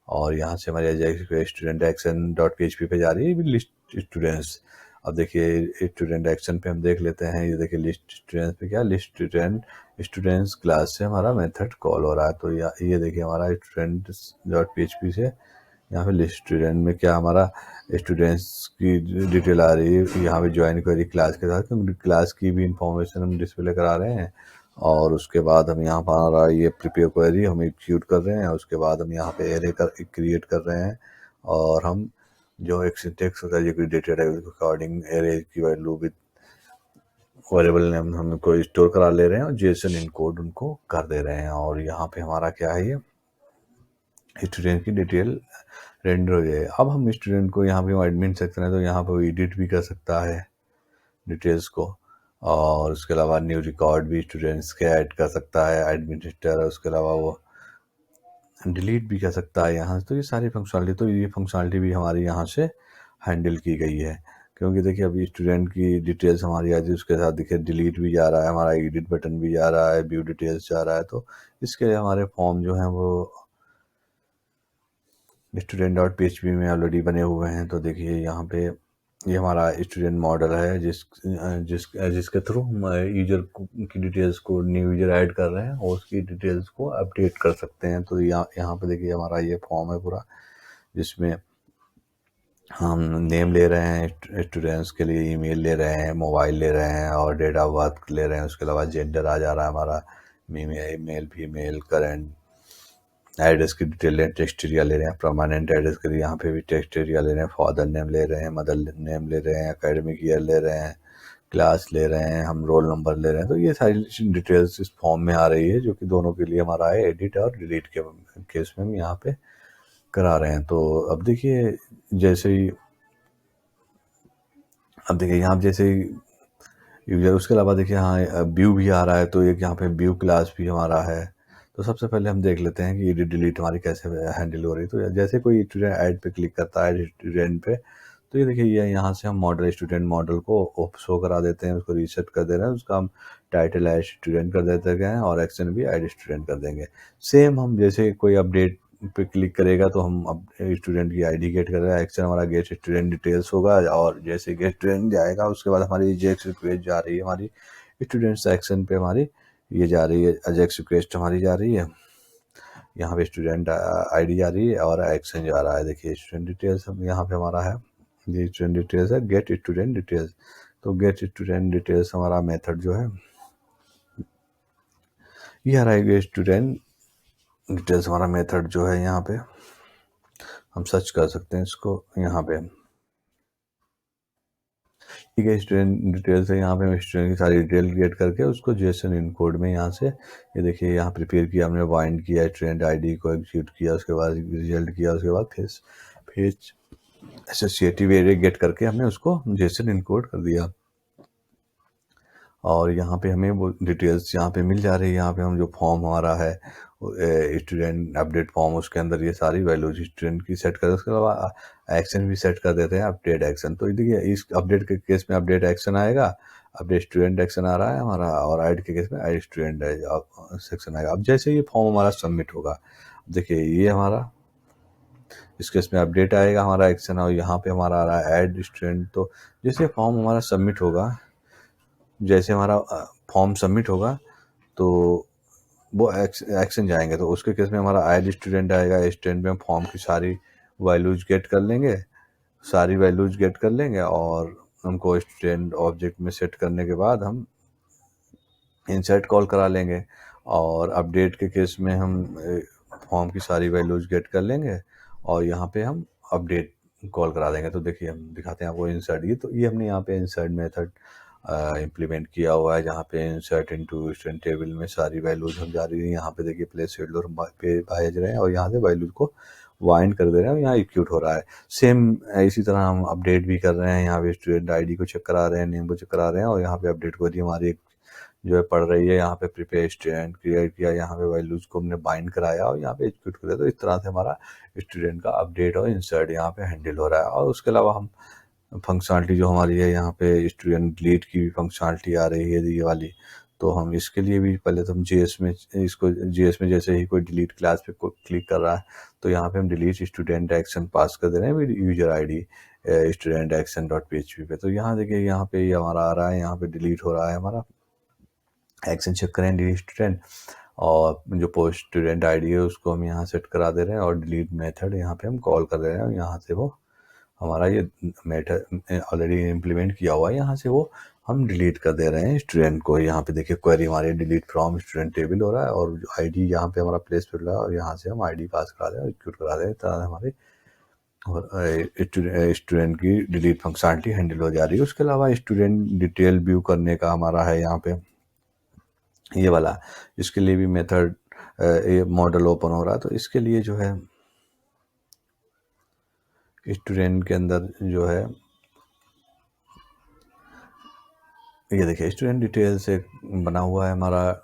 और यहाँ से हमारी student action dot P H P पे जा रही है लिस्ट स्टूडेंट्स। अब देखिए स्टूडेंट एक्शन पे हम देख लेते हैं, ये देखिए लिस्ट स्टूडेंट्स पे क्या लिस्ट स्टूडेंट्स क्लास से हमारा मेथड कॉल हो रहा है। तो ये देखिए हमारा student dot P H P से यहाँ पे लिस्ट स्टूडेंट में क्या हमारा स्टूडेंट्स की डिटेल आ रही है, यहाँ पे ज्वाइन करी क्लास के साथ, क्योंकि क्लास की भी इंफॉर्मेशन हम डिस्प्ले करा रहे हैं। और उसके बाद हम यहाँ पर आ रहा है ये प्रिपेयर क्वेरी हम एग्जीक्यूट कर रहे हैं। उसके बाद हम यहाँ पे एरे क्रिएट कर रहे हैं, और हम जो एक सिंटेक्स होता है जो कि डेटा टाइप के अकॉर्डिंग एरे की वैल्यू विद वेरिएबल नेम हम को स्टोर करा ले रहे हैं और जेसन इनकोड उनको कर दे रहे हैं। और यहाँ पे हमारा क्या है, ये स्टूडेंट की डिटेल रेंडर हो गए। अब हम स्टूडेंट को यहाँ पे एडमिन सेक्शन है तो यहाँ पे वो एडिट भी कर सकता है डिटेल्स को, और उसके अलावा न्यू रिकॉर्ड भी स्टूडेंट्स के ऐड कर सकता है एडमिनिस्ट्रेटर। उसके अलावा वो डिलीट भी कर सकता है यहाँ से। तो ये सारी फंक्शनलिटी, तो ये फंक्शनलिटी भी हमारी यहाँ से हैंडल की गई है, क्योंकि देखिए अभी स्टूडेंट की डिटेल्स हमारी आती है, उसके साथ देखिए डिलीट भी जा रहा है, हमारा एडिट बटन भी जा रहा है, व्यू डिटेल्स जा रहा है। तो इसके लिए हमारे फॉर्म जो हैं वो student dot P H P में ऑलरेडी बने हुए हैं। तो देखिए यहाँ पे ये हमारा स्टूडेंट मॉडल है जिसके थ्रू हम यूजर की डिटेल्स को न्यू यूजर ऐड कर रहे हैं और उसकी डिटेल्स को अपडेट कर सकते हैं। तो यहाँ पे देखिए हमारा ये फॉर्म है पूरा, जिसमें हम नेम ले रहे हैं स्टूडेंट्स के लिए, ईमेल ले रहे हैं, मोबाइल ले रहे हैं और डेट ऑफ बर्थ ले रहे हैं। उसके अलावा जेंडर आ जा रहा है हमारा, मेल फीमेल, करंट एड्रेस की डिटेल ले, टेक्स्ट एरिया ले रहे हैं, परमानेंट एड्रेस के लिए यहाँ पे भी टेक्स्ट एरिया ले रहे हैं, फादर नेम ले रहे हैं, मदर नेम ले रहे हैं, एकेडमिक ईयर ले रहे हैं, क्लास ले रहे हैं, हम रोल नंबर ले रहे हैं। तो ये सारी डिटेल्स इस फॉर्म में आ रही है, जो कि दोनों के लिए हमारा है एडिट और डिलीट के केस में हम यहाँ पे करा रहे हैं। तो अब देखिए जैसे ही यहाँ जैसे ही यूजर, उसके अलावा देखिए हाँ व्यू भी आ रहा है। तो एक यहाँ पे व्यू क्लास भी हमारा है। तो सबसे पहले हम देख लेते हैं कि एडिट डिलीट हमारी कैसे हैंडल हो रही है। तो जैसे कोई स्टूडेंट ऐड पे क्लिक करता है स्टूडेंट पे, तो ये देखिए ये यहाँ से हम मॉडल स्टूडेंट मॉडल को शो करा देते हैं, उसको रीसेट कर दे रहे हैं, उसका हम टाइटल ऐड स्टूडेंट कर देते हैं और एक्शन भी ऐड स्टूडेंट कर देंगे। सेम हम जैसे कोई अपडेट पे क्लिक करेगा तो हम अब स्टूडेंट की आईडी गेट कर रहे हैं, एक्शन हमारा गेट स्टूडेंट डिटेल्स होगा, और जैसे गेट स्टूडेंट जाएगा उसके बाद हमारी जेक्स रिक्वेस्ट जा रही है, हमारी स्टूडेंट सेक्शन पे हमारी ये जा रही है, अजेक्स रिक्वेस्ट हमारी जा रही है, यहाँ पे स्टूडेंट आईडी जा रही है और एक्शन जा रहा है। देखिए स्टूडेंट डिटेल्स हम यहाँ पे हमारा है, ये स्टूडेंट डिटेल्स है, गेट स्टूडेंट डिटेल्स। तो गेट स्टूडेंट डिटेल्स हमारा मेथड जो है ये आ रहा है, स्टूडेंट डिटेल्स हमारा मेथड जो है, यहाँ पे हम सर्च कर सकते हैं इसको। यहाँ पे ठीक है, स्टूडेंट डिटेल्स है, यहाँ पे हम स्टूडेंट की सारी डिटेल क्रिएट करके उसको जेसन इनकोड में यहाँ से ये देखिए यहाँ प्रिपेयर किया हमने, बाइंड किया स्टूडेंट आईडी को, एग्जीक्यूट किया, उसके बाद रिजल्ट किया, उसके बाद फिर एसोसिएटिव एरे गेट करके हमने उसको जेसन इनकोड कर दिया। और यहाँ पे हमें वो डिटेल्स यहाँ पे मिल जा रही है। यहाँ पे हम जो फॉर्म हमारा है स्टूडेंट अपडेट फॉर्म, उसके अंदर ये सारी वैल्यूज स्टूडेंट की सेट कर, उसके अलावा एक्शन भी सेट कर देते हैं, अपडेट एक्शन। तो देखिए इस अपडेट के केस में अपडेट एक्शन आएगा, अपडेट स्टूडेंट एक्शन आ रहा है हमारा, और ऐड के केस में ऐड स्टूडेंट सेक्शन आएगा। अब जैसे ये फॉर्म हमारा सबमिट होगा, देखिए ये हमारा इस केस में अपडेट आएगा हमारा एक्शन, और यहाँ पे हमारा आ रहा है ऐड स्टूडेंट। तो जैसे फॉर्म हमारा सबमिट होगा, जैसे हमारा फॉर्म सबमिट होगा तो वो एक्शन जाएंगे, तो उसके केस में हमारा ऐड स्टूडेंट आएगा, स्टूडेंट में हम फॉर्म की सारी वैल्यूज गेट कर लेंगे, और उनको स्टूडेंट ऑब्जेक्ट में सेट करने के बाद हम इंसर्ट कॉल करा लेंगे, और अपडेट के केस में हम फॉर्म की सारी वैल्यूज गेट कर लेंगे और यहाँ पे हम अपडेट कॉल करा देंगे। तो देखिए हम दिखाते हैं आपको इंसर्ट, ये हमने यहाँ पे इंसर्ट मेथड इम्प्लीमेंट किया हुआ है, जहाँ पे इंसर्ट इनटू स्टूडेंट टेबल में सारी वैल्यूज हम जा रही है। यहाँ पे देखिए प्लेस होल्डर पे भेज रहे हैं और यहाँ से वैल्यूज को वाइंड कर दे रहे हैं और यहाँ एक्यूट हो रहा है। सेम इसी तरह हम अपडेट भी कर रहे हैं, यहाँ पे स्टूडेंट आईडी को चेक करा रहे हैं, नेम को चेक करा रहे हैं, और यहाँ पे अपडेट को हमारी एक जो है पढ़ रही है, यहाँ पे प्रिपेयर स्टूडेंट क्रिएट किया, यहाँ पे वैल्यूज को हमने बाइंड कराया और यहाँ पे एग्जीक्यूट कर दिया। तो इस तरह से हमारा स्टूडेंट का अपडेट और इंसर्ट यहाँ पे हैंडल हो रहा है। और उसके अलावा हम फंक्शनलिटी जो हमारी है यहाँ पे स्टूडेंट डिलीट की भी फंक्शनलिटी आ रही है ये वाली। तो हम इसके लिए भी पहले तो हम जीएस में इसको जीएस में जैसे ही कोई डिलीट क्लास पे क्लिक कर रहा है तो यहाँ पे हम डिलीट स्टूडेंट एक्शन पास कर दे रहे हैं user ID student action dot php पे। तो यहाँ देखिए यहाँ पे ये हमारा आ रहा है, यहाँ पे डिलीट हो रहा है हमारा एक्शन। चेक करें डिलीट स्टूडेंट, और जो पोस्ट स्टूडेंट आईडी है उसको हम यहाँ सेट करा दे रहे हैं और डिलीट मेथड यहाँ पे हम कॉल कर रहे हैं। यहाँ से वो हमारा ये मेथड ऑलरेडी इम्प्लीमेंट किया हुआ है, यहाँ से वो हम डिलीट कर दे रहे हैं स्टूडेंट को। यहाँ पे देखिए क्वेरी हमारी डिलीट फ्रॉम स्टूडेंट टेबल हो रहा है और आईडी यहाँ पे हमारा प्लेस पे रहा है और यहाँ से हम आईडी पास करा दें, एग्जीक्यूट करा दें, तरह हमारे और स्टूडेंट की डिलीट फंक्शनलिटी हैंडल हो जा रही है। उसके अलावा स्टूडेंट डिटेल व्यू करने का हमारा है यहाँ पे ये वाला, इसके लिए भी मेथड ये मॉडल ओपन हो रहा है। तो इसके लिए जो है स्टूडेंट के अंदर जो है ये देखिए स्टूडेंट डिटेल से बना हुआ है हमारा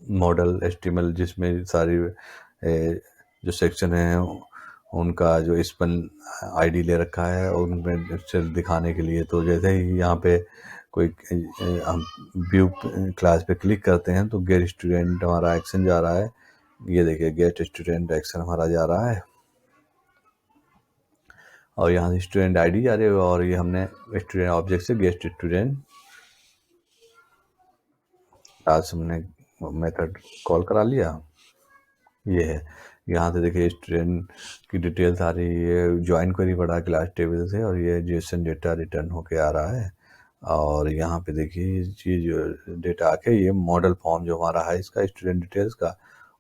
मॉडल HTML, जिसमें सारी जो सेक्शन है उनका जो स्पेल आईडी ले रखा है और उनमें से दिखाने के लिए। तो जैसे ही यहाँ पे कोई हम व्यू क्लास पे क्लिक करते हैं तो गेट स्टूडेंट हमारा एक्शन जा रहा है। ये देखिए गेट स्टूडेंट एक्शन हमारा जा रहा है और यहाँ से स्टूडेंट आईडी जा रही है और ये हमने स्टूडेंट ऑब्जेक्ट से गेट स्टूडेंट आज हमने मेथड कॉल करा लिया। ये है यहाँ से देखिए स्टूडेंट की डिटेल्स आ रही है, ज्वाइन क्वेरी पड़ा क्लास टेबल से और ये जेसन डेटा रिटर्न होके आ रहा है। और यहाँ पे देखिए ये जो डेटा आके ये मॉडल फॉर्म जो हमारा है इसका स्टूडेंट डिटेल्स का,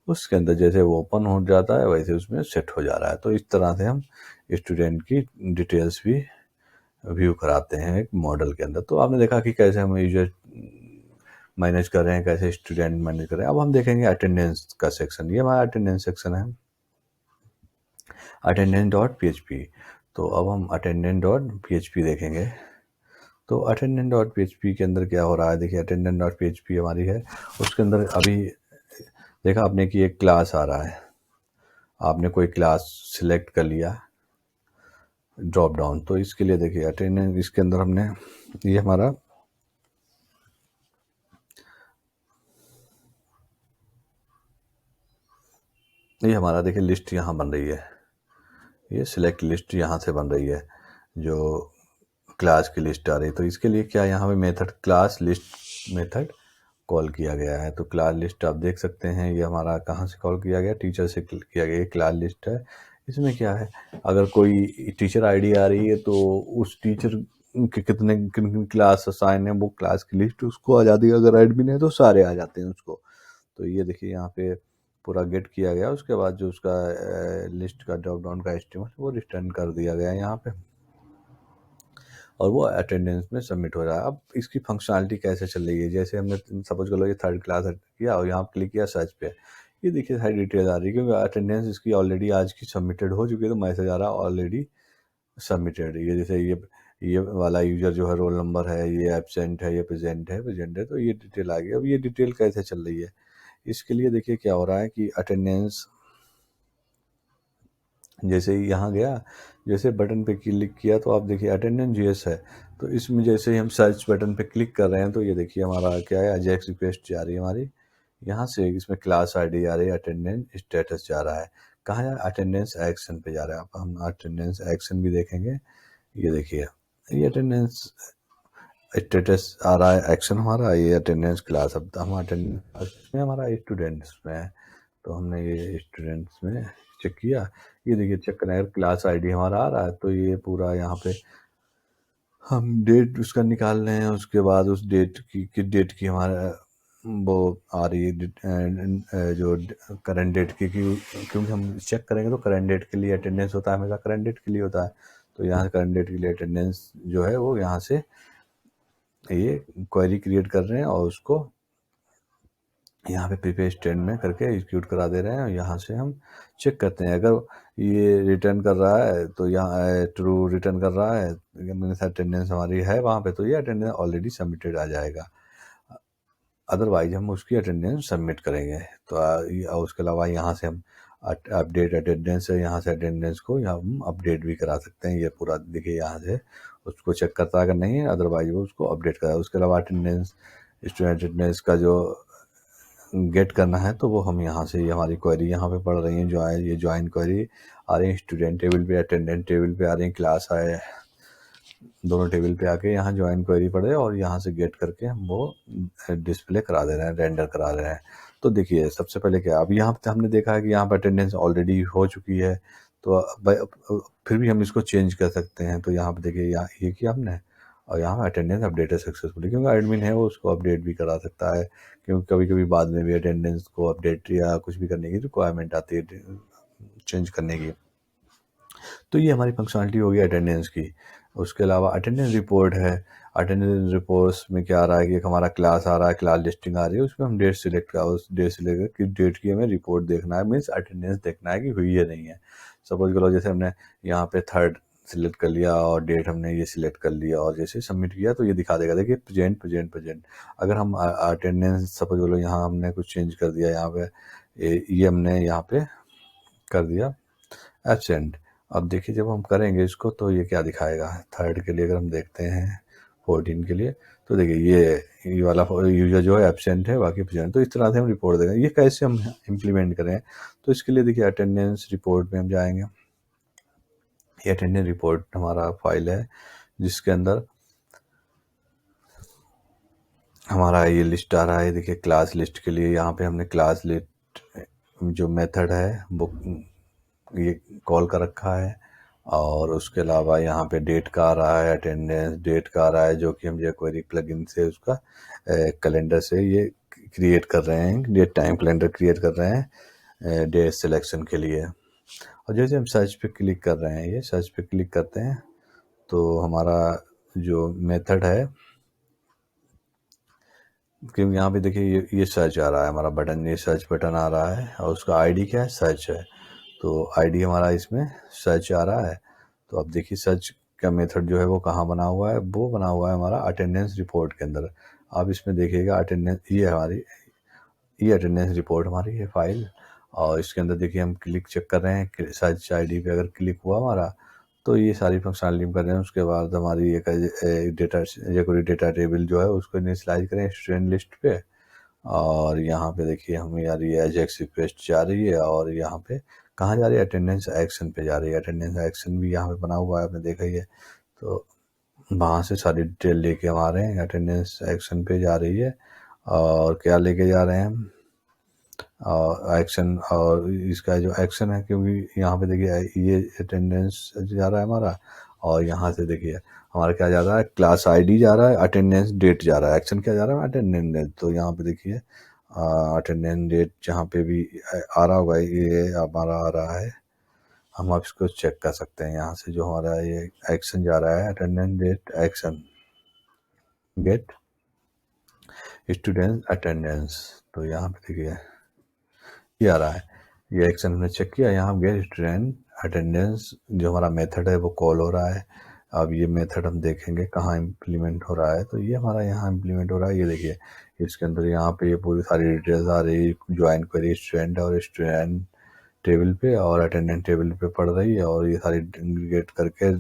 उसके अंदर जैसे वो ओपन हो जाता है वैसे उसमें सेट हो जा रहा है। तो इस तरह से हम स्टूडेंट की डिटेल्स भी व्यू कराते हैं एक मॉडल के अंदर। तो आपने देखा कि कैसे हम यूजर मैनेज कर रहे हैं, कैसे स्टूडेंट मैनेज कर रहे हैं। अब हम देखेंगे अटेंडेंस का सेक्शन, ये हमारा अटेंडेंस सेक्शन है अटेंडेंस डॉट php। तो अब हम अटेंडेंस डॉट php देखेंगे। तो अटेंडेंस डॉट php के अंदर क्या हो रहा है, देखिए अटेंडेंस डॉट php हमारी है, उसके अंदर अभी देखा आपने कि एक क्लास आ रहा है, आपने कोई क्लास सिलेक्ट कर लिया ड्रॉप डाउन। तो इसके लिए देखिए अटेंडेंस इसके अंदर हमने ये हमारा देखिए लिस्ट यहाँ बन रही है, ये सिलेक्ट लिस्ट यहाँ से बन रही है जो क्लास की लिस्ट आ रही है। तो इसके लिए क्या यहाँ पे method class list method call किया गया है। तो क्लास लिस्ट आप देख सकते हैं ये हमारा कहाँ से कॉल किया गया, टीचर से किया गया। ये क्लास लिस्ट है, इसमें क्या है अगर कोई टीचर आईडी आ रही है तो उस टीचर के कितने क्लास असाइन है वो क्लास की लिस्ट उसको आ जाती है, अगर एडमिन है तो सारे आ जाते हैं उसको। तो ये देखिए यहाँ पे पूरा गेट किया गया, उसके बाद जो उसका लिस्ट का ड्रॉप डाउन का एस्टिमेट वो रिटर्न कर दिया गया यहाँ पे और वो अटेंडेंस में सबमिट हो रहा है। अब इसकी फंक्शनलिटी कैसे चल रही है, जैसे हमने सपोज कर लो ये थर्ड क्लास किया और यहाँ क्लिक किया सर्च पे, ये देखिए सारी डिटेल आ रही है क्योंकि अटेंडेंस इसकी ऑलरेडी आज की सबमिटेड हो चुकी है। तो मैसेज आ रहा है ऑलरेडी सबमिटेड। ये जैसे ये वाला यूजर जो है रोल नंबर है, ये एब्सेंट है, ये प्रेजेंट है, तो ये डिटेल आ गई। अब ये डिटेल कैसे चल रही है, इसके लिए देखिए क्या हो रहा है कि अटेंडेंस जैसे ही यहाँ गया, जैसे बटन पे क्लिक किया तो आप देखिए अटेंडेंस जीएस है। तो इसमें जैसे ही हम सर्च बटन पे क्लिक कर रहे हैं तो ये देखिए हमारा क्या है अजेक्स रिक्वेस्ट जा रही है हमारी, यहाँ से इसमें क्लास आईडी आ रही है, अटेंडेंस स्टेटस जा रहा है, कहाँ जा रहा है अटेंडेंस एक्शन पे जा रहा है। अब हम अटेंडेंस एक्शन भी देखेंगे, ये देखिए ये अटेंडेंस स्टेटस आ रहा है एक्शन हमारा, ये अटेंडेंस क्लास। अब हम अटेंडेंस में हमारा स्टूडेंट्स में है तो हमने ये स्टूडेंट्स में चेक किया, ये देखिए चेक करें क्लास आईडी हमारा आ रहा है। तो ये पूरा यहाँ पे हम डेट उसका निकाल रहे हैं, उसके बाद उस डेट की किस डेट की हमारा वो आ रही है जो करंट डेट की, क्योंकि हम चेक करेंगे तो करंट डेट के लिए अटेंडेंस होता है, हमेशा करंट डेट के लिए होता है। तो यहाँ से करंट डेट के लिए अटेंडेंस जो है वो यहाँ से ये क्वेरी क्रिएट कर रहे हैं और उसको यहाँ पे प्रीपेड स्टैंड में करके एग्जीक्यूट करा दे रहे हैं। और यहाँ से हम चेक करते हैं अगर ये रिटर्न कर रहा है तो यहाँ ट्रू रिटर्न कर रहा है, मीन्स अटेंडेंस हमारी है वहाँ पे, तो ये अटेंडेंस ऑलरेडी सबमिटेड आ जाएगा, अदरवाइज हम उसकी अटेंडेंस सबमिट करेंगे। तो उसके अलावा यहाँ से हम अपडेट अटेंडेंस है, यहाँ से अटेंडेंस को यहाँ हम अपडेट भी करा सकते हैं। ये पूरा देखिए यहाँ से उसको चेक करता है, अगर नहीं है अदरवाइज वो उसको अपडेट करा। उसके अलावा अटेंडेंस, स्टूडेंट अटेंडेंस का जो गेट करना है तो वो हम यहाँ से, ये हमारी क्वेरी यहाँ पे पढ़ रही है, ये ज्वाइन क्वेरी आ रही है, स्टूडेंट टेबल पे, अटेंडेंट टेबल पे आ रही है, क्लास आए, दोनों टेबल पे आके यहाँ ज्वाइन क्वेरी पढ़े और यहाँ से गेट करके हम वो डिस्प्ले करा दे रहे हैं, रेंडर करा रहे हैं। तो देखिए सबसे पहले क्या, अब यहाँ पे हमने देखा है कि यहाँ पर अटेंडेंस ऑलरेडी हो चुकी है, तो फिर भी हम इसको चेंज कर सकते हैं। तो यहाँ पे देखिए यहाँ ये किया हमने, और यहाँ पे अटेंडेंस अपडेट है सक्सेसफुली, क्योंकि एडमिन है वो उसको अपडेट भी करा सकता है, क्योंकि कभी कभी बाद में भी अटेंडेंस को अपडेट या कुछ भी करने की रिक्वायरमेंट आती है चेंज करने की। तो ये हमारी फंक्शनलिटी होगी अटेंडेंस की। उसके अलावा अटेंडेंस रिपोर्ट है। अटेंडेंस रिपोर्ट्स में क्या आ रहा है कि एक हमारा क्लास आ रहा है, क्लास लिस्टिंग आ रही है, उसमें हम डेट सिलेक्ट का, उस डेट से लेकर किस डेट की हमें रिपोर्ट देखना है, मीन्स अटेंडेंस देखना है कि हुई है नहीं है। सपोज करो जैसे हमने यहाँ पे 3rd सिलेक्ट कर लिया और डेट हमने ये सिलेक्ट कर लिया और जैसे सबमिट किया तो ये दिखा देगा, देखिए प्रेजेंट प्रेजेंट प्रेजेंट। अगर हम अटेंडेंस सपोज करो यहाँ हमने कुछ चेंज कर दिया, यहाँ पे ये हमने यहाँ पे कर दिया एब्सेंट। अब देखिए जब हम करेंगे इसको तो ये क्या दिखाएगा, 3rd के लिए अगर हम देखते हैं 14 के लिए, तो देखिए ये वाला यूजर जो है एब्सेंट है, बाकी प्रेजेंट। तो इस तरह से हम रिपोर्ट देंगे। ये कैसे हम इम्प्लीमेंट करें, तो इसके लिए देखिए अटेंडेंस रिपोर्ट में हम जाएंगे। ये अटेंडेंस रिपोर्ट हमारा फाइल है जिसके अंदर हमारा ये लिस्ट आ रहा है। देखिए क्लास लिस्ट के लिए यहाँ पे हमने क्लास लिस्ट जो मेथड है वो ये कॉल कर रखा है, और उसके अलावा यहाँ पे डेट का आ रहा है, अटेंडेंस डेट का आ रहा है, जो कि हम jQuery प्लगइन से उसका कैलेंडर से ये क्रिएट कर रहे हैं, डेट टाइम कैलेंडर क्रिएट कर रहे हैं डेट सिलेक्शन के लिए। और जैसे हम सर्च पे क्लिक कर रहे हैं, ये सर्च पे क्लिक करते हैं तो हमारा जो मेथड है, क्योंकि यहाँ पे देखिए ये सर्च आ रहा है हमारा बटन, ये सर्च बटन आ रहा है और उसका आईडी क्या है, सर्च है। तो आईडी हमारा इसमें सर्च आ रहा है। तो अब देखिए सर्च का मेथड जो है वो कहाँ बना हुआ है, वो बना हुआ है हमारा अटेंडेंस रिपोर्ट के अंदर। आप इसमें देखिएगा अटेंडेंस, ये हमारी ये अटेंडेंस रिपोर्ट हमारी है फाइल, और इसके अंदर देखिए हम क्लिक चेक कर रहे हैं, सर्च आईडी पे अगर क्लिक हुआ हमारा तो ये सारी फंक्शनलिटी हम कर रहे हैं। उसके बाद हमारी एक डेटा jQuery डेटा टेबल जो है उसको इनिशियलाइज करें स्टूडेंट लिस्ट पे, और यहाँ पे देखिए हमें यार ये एजेक्स रिक्वेस्ट जा रही है, और यहाँ पे कहाँ जा रही है, अटेंडेंस एक्शन पे जा रही है। अटेंडेंस एक्शन भी यहाँ पे बना हुआ है, आपने देखा ही है। तो वहाँ से सारी डिटेल लेके हम आ रहे हैं, अटेंडेंस एक्शन पे जा रही है, और क्या लेके जा रहे हैं हम, एक्शन, और इसका जो एक्शन है, क्योंकि यहाँ पे देखिए ये अटेंडेंस जा रहा है हमारा, और यहाँ से देखिए हमारा क्या जा रहा है, क्लास आईडी जा रहा है, अटेंडेंस डेट जा रहा है, एक्शन क्या जा रहा है, अटेंडेंस डेट। तो यहाँ पे देखिए अटेंडेंस डेट जहाँ पे भी आ रहा होगा ये हमारा आ रहा है, हम आप इसको चेक कर सकते हैं यहाँ से, जो हमारा ये एक्शन जा रहा है attendance date action get student attendance. तो यहाँ पे देखिए ये आ रहा है, ये एक्शन हमने चेक किया, यहाँ गेट स्टूडेंट अटेंडेंस जो हमारा मेथड है वो कॉल हो रहा है। अब ये मेथड हम देखेंगे कहाँ इम्प्लीमेंट हो रहा है, तो ये हमारा यहाँ इम्प्लीमेंट हो रहा है। ये देखिए इसके अंदर यहाँ पे ये पूरी सारी डिटेल्स आ रही, ज्वाइन क्वेरी स्टूडेंट और स्टूडेंट टेबल पे और अटेंडेंट टेबल पे पड़ रही है, और ये सारी गेट करके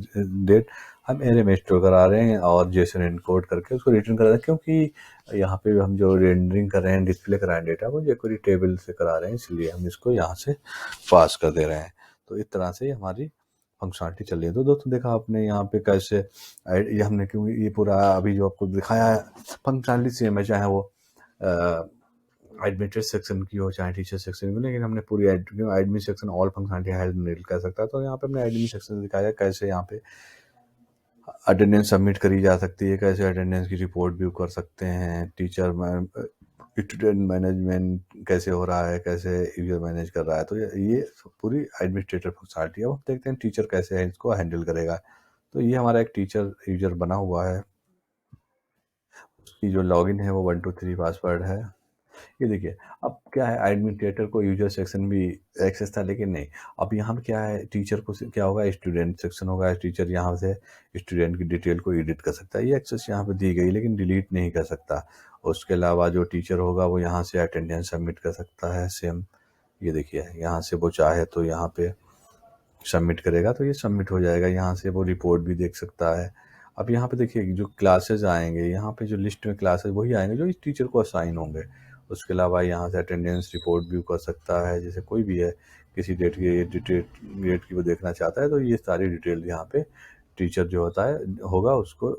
डेट हम एरे में स्टोर करा रहे हैं और जेसन इनकोड करके उसको रिटर्न करा रहे हैं, क्योंकि यहाँ पे हम जो रेंडरिंग कर रहे हैं, डिस्प्ले करा रहे हैं डेटा वो jQuery टेबल से करा रहे हैं, इसलिए हम इसको यहाँ से पास कर दे रहे हैं। तो इस तरह से हमारी फंक्शनलिटी चल रही है। तो दोस्तों देखा आपने यहाँ पे कैसे ये हमने, क्योंकि ये पूरा अभी जो आपको दिखाया है फंक्शनलिटी सेम है, चाहे वो एडमिटेड सेक्शन की हो चाहे टीचर सेक्शन की, लेकिन हमने पूरी admin section all functionality handle कर सकता है। तो यहाँ पे हमने एडमिन सेक्शन दिखाया कैसे यहाँ पे अटेंडेंस सबमिट करी जा सकती है, कैसे अटेंडेंस की रिपोर्ट भी कर सकते हैं, टीचर स्टूडेंट मैनेजमेंट कैसे हो रहा है, कैसे यूजर मैनेज कर रहा है। तो ये पूरी एडमिनिस्ट्रेटर फंक्शनलिटी है। अब हम देखते हैं टीचर कैसे है इसको हैंडल करेगा। तो ये हमारा एक टीचर यूजर बना हुआ है, उसकी जो लॉगिन है वो 123 पासवर्ड है। ये देखिए अब क्या है, एडमिनिस्ट्रेटर को यूजर सेक्शन भी एक्सेस था, लेकिन नहीं, अब यहाँ पे क्या है, टीचर को क्या होगा, स्टूडेंट सेक्शन होगा, टीचर यहाँ से स्टूडेंट की डिटेल को एडिट कर सकता है, ये एक्सेस यहाँ पे दी गई, लेकिन डिलीट नहीं कर सकता। उसके अलावा जो टीचर होगा वो यहाँ से अटेंडेंस सबमिट कर सकता है सेम, ये देखिए यहाँ से वो चाहे तो यहाँ पे सबमिट करेगा तो ये सबमिट हो जाएगा, यहाँ से वो रिपोर्ट भी देख सकता है। अब यहाँ पे देखिए जो क्लासेस आएंगे, यहाँ पे जो लिस्ट में क्लासेस वही आएंगे जो इस टीचर को असाइन होंगे। उसके अलावा यहाँ से अटेंडेंस रिपोर्ट भी कर सकता है, जैसे कोई भी है किसी डेट की वो देखना चाहता है तो ये सारी डिटेल यहाँ पे टीचर जो होता है होगा उसको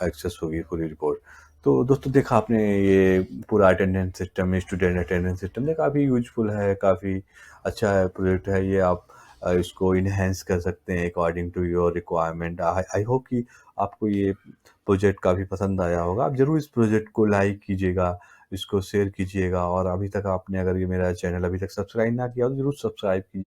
एक्सेस होगी पूरी रिपोर्ट। तो दोस्तों देखा आपने ये पूरा attendance system, student attendance system ये काफ़ी यूजफुल है, काफ़ी अच्छा है प्रोजेक्ट है ये। आप इसको इन्हेंस कर सकते हैं according to your requirement. I I hope कि आपको ये प्रोजेक्ट काफ़ी पसंद आया होगा। आप ज़रूर इस प्रोजेक्ट को लाइक कीजिएगा, इसको शेयर कीजिएगा और अभी तक आपने अगर ये मेरा चैनल अभी तक सब्सक्राइब ना किया हो तो ज़रूर सब्सक्राइब कीजिए।